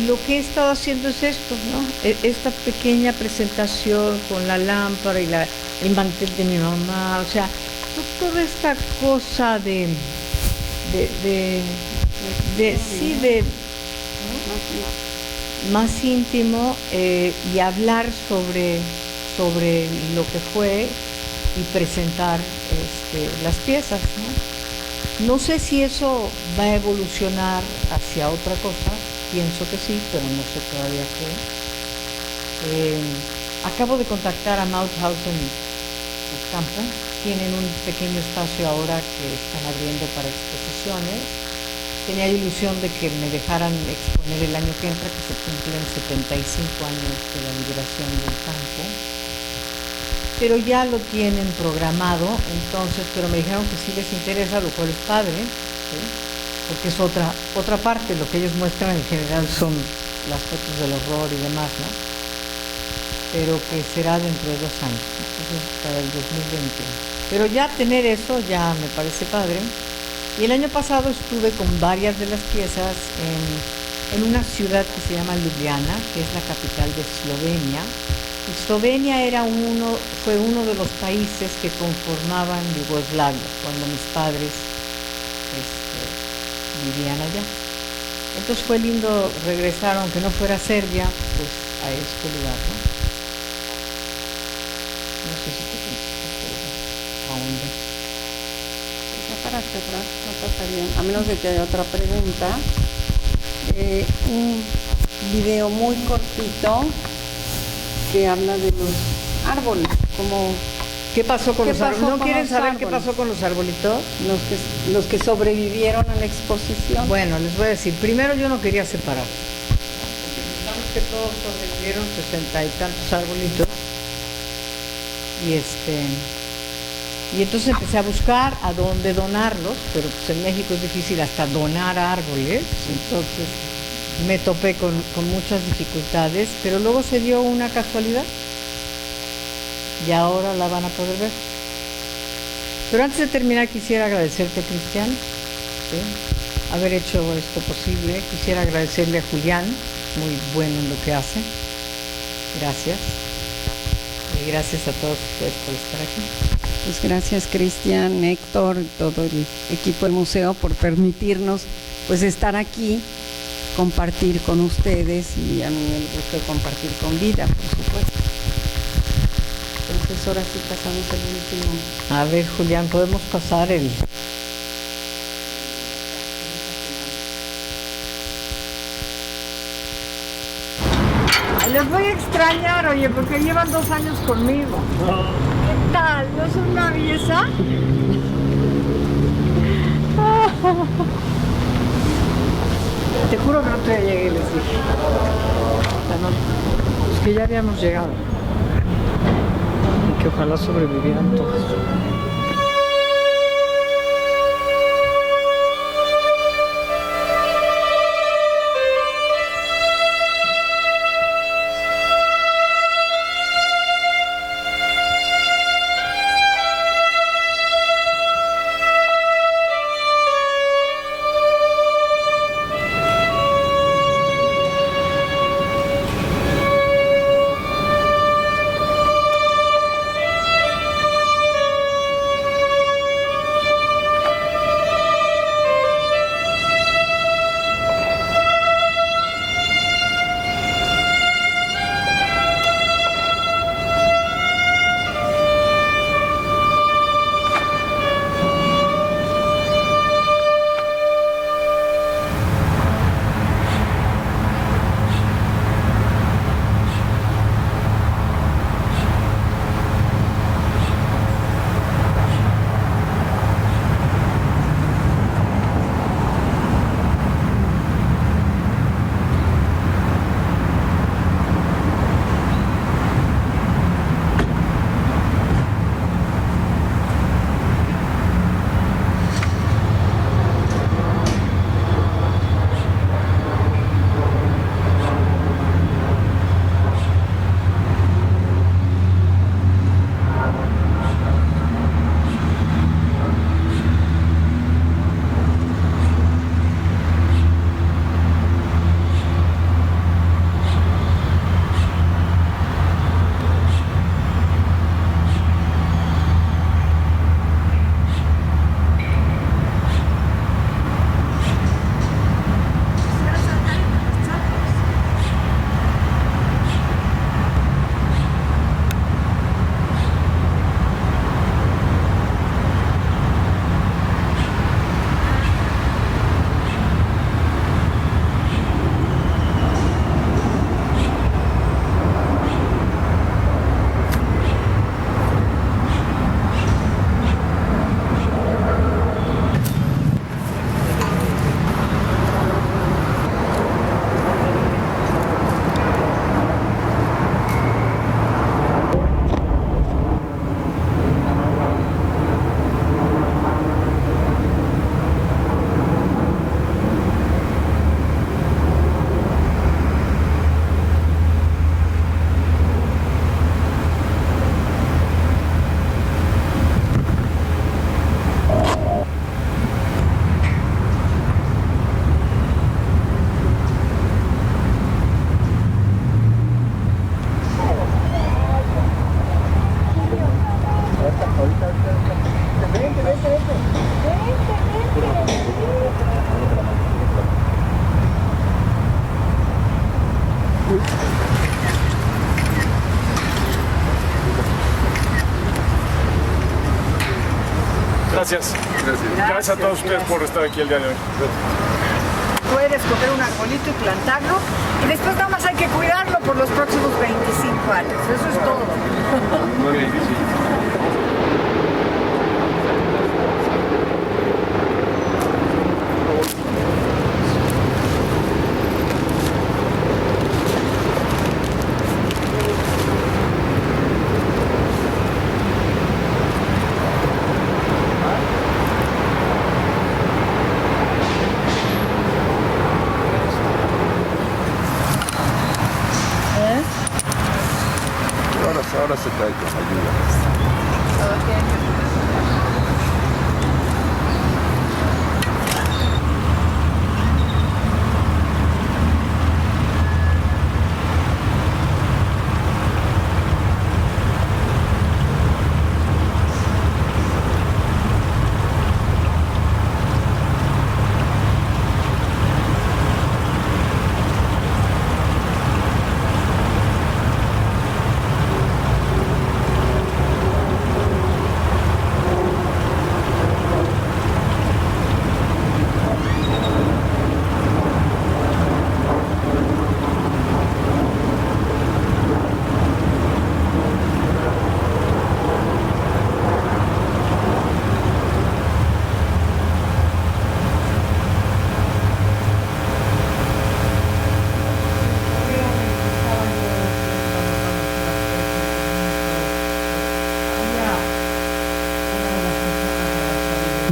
lo que he estado haciendo es esto, ¿no? Esta pequeña presentación con la lámpara y el mantel de mi mamá, o sea, toda esta cosa más íntimo, y hablar sobre lo que fue y presentar las piezas, ¿no? No sé si eso va a evolucionar hacia otra cosa, pienso que sí, pero no sé todavía qué. Acabo de contactar a Mauthausen Campo, tienen un pequeño espacio ahora que están abriendo para exposiciones. Tenía ilusión de que me dejaran exponer el año que entra, que se cumplen 75 años de la liberación del campo, pero ya lo tienen programado, entonces, pero me dijeron que sí les interesa, lo cual es padre, ¿sí? Porque es otra parte. Lo que ellos muestran en general son las fotos del horror y demás, ¿no? Pero que será dentro de 2 años, entonces para el 2020. Pero ya tener eso ya me parece padre. Y el año pasado estuve con varias de las piezas en una ciudad que se llama Ljubljana, que es la capital de Eslovenia. Y Eslovenia fue uno de los países que conformaban Yugoslavia cuando mis padres vivían allá. Entonces fue lindo regresar, aunque no fuera Serbia, pues a este lugar, ¿no? No sé si te contestas, ¿a dónde? Para cerrar, no pasaría, a menos de que haya otra pregunta, un video muy cortito que habla de los árboles, como ¿qué pasó con ¿Qué los pasó árboles? ¿No con quieren los saber árboles? qué pasó con los arbolitos? los que sobrevivieron a la exposición. Bueno, les voy a decir, primero yo no quería separar. Sabes que todos sobrevivieron 60 y tantos arbolitos. Y Y entonces empecé a buscar a dónde donarlos, pero pues en México es difícil hasta donar árboles, entonces me topé con muchas dificultades, pero luego se dio una casualidad y ahora la van a poder ver. Pero antes de terminar quisiera agradecerte, Cristian, ¿sí?, haber hecho esto posible. Quisiera agradecerle a Julián, muy bueno en lo que hace. Gracias. Y gracias a todos ustedes por estar aquí. Pues gracias, Cristian, Héctor y todo el equipo del museo por permitirnos pues estar aquí, compartir con ustedes, y a mí el gusto de compartir con Vida, por supuesto. Entonces ahora sí pasamos el último. A ver, Julián, ¿podemos pasar el...? Ay, les voy a extrañar, oye, porque llevan 2 años conmigo. ¿Qué tal? ¿No son una belleza? Te juro que no te llegué, les dije. Pues que ya habíamos llegado. Y que ojalá sobrevivieran todos. Gracias. Gracias a todos ustedes por estar aquí el día de hoy. Puedes coger un arbolito y plantarlo, y después nada más hay que cuidarlo por los próximos 25 años. Eso es todo. Muy difícil. ahora se trae con ayuda.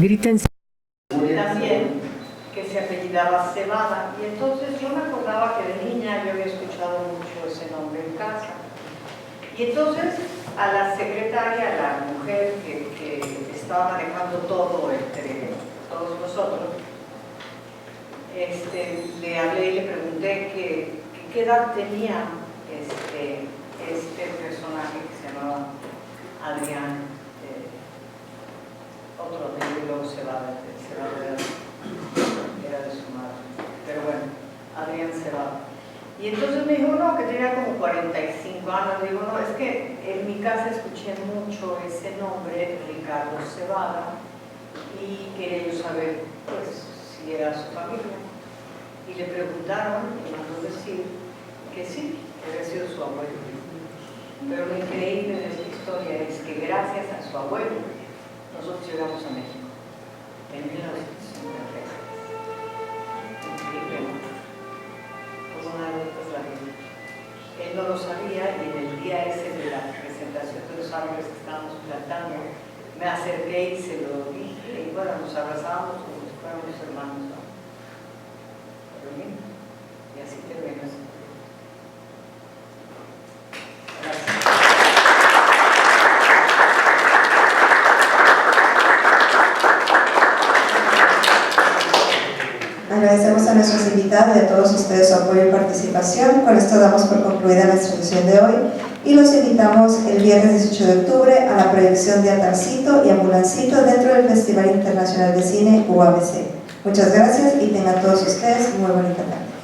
Gritan también, que se apellidaba Cebada, y entonces yo me acordaba que de niña yo había escuchado mucho ese nombre en casa. Y entonces a la secretaria, a la mujer que estaba manejando todo entre todos nosotros, le hablé y le pregunté qué edad tenía este personaje que se llamaba Adrián, otro de luego Cebada, era de su madre, pero bueno, Adrián Cebada. Y entonces me dijo, no, que tenía como 45 años. Digo, no, es que en mi casa escuché mucho ese nombre, Ricardo Cebada, y quería yo saber, pues, si era su familia. Y le preguntaron, y mandó decir que sí, que había sido su abuelo. Pero lo increíble de esta historia es que gracias a su abuelo, nosotros llegamos a México en 1953. Increíble, ¿no? Como una anécdota es la vida. Él no lo sabía y en el día ese de la presentación de los árboles que estábamos plantando, me acerqué y se lo dije y bueno, nos abrazamos como si fuéramos hermanos, ¿no? Pero bien, y así terminó eso. Gracias. Agradecemos a nuestros invitados y a todos ustedes su apoyo y participación. Con esto damos por concluida nuestra sesión de hoy y los invitamos el viernes 18 de octubre a la proyección de Atarcito y Ambulancito dentro del Festival Internacional de Cine UABC. Muchas gracias y tengan todos ustedes muy bonita tarde.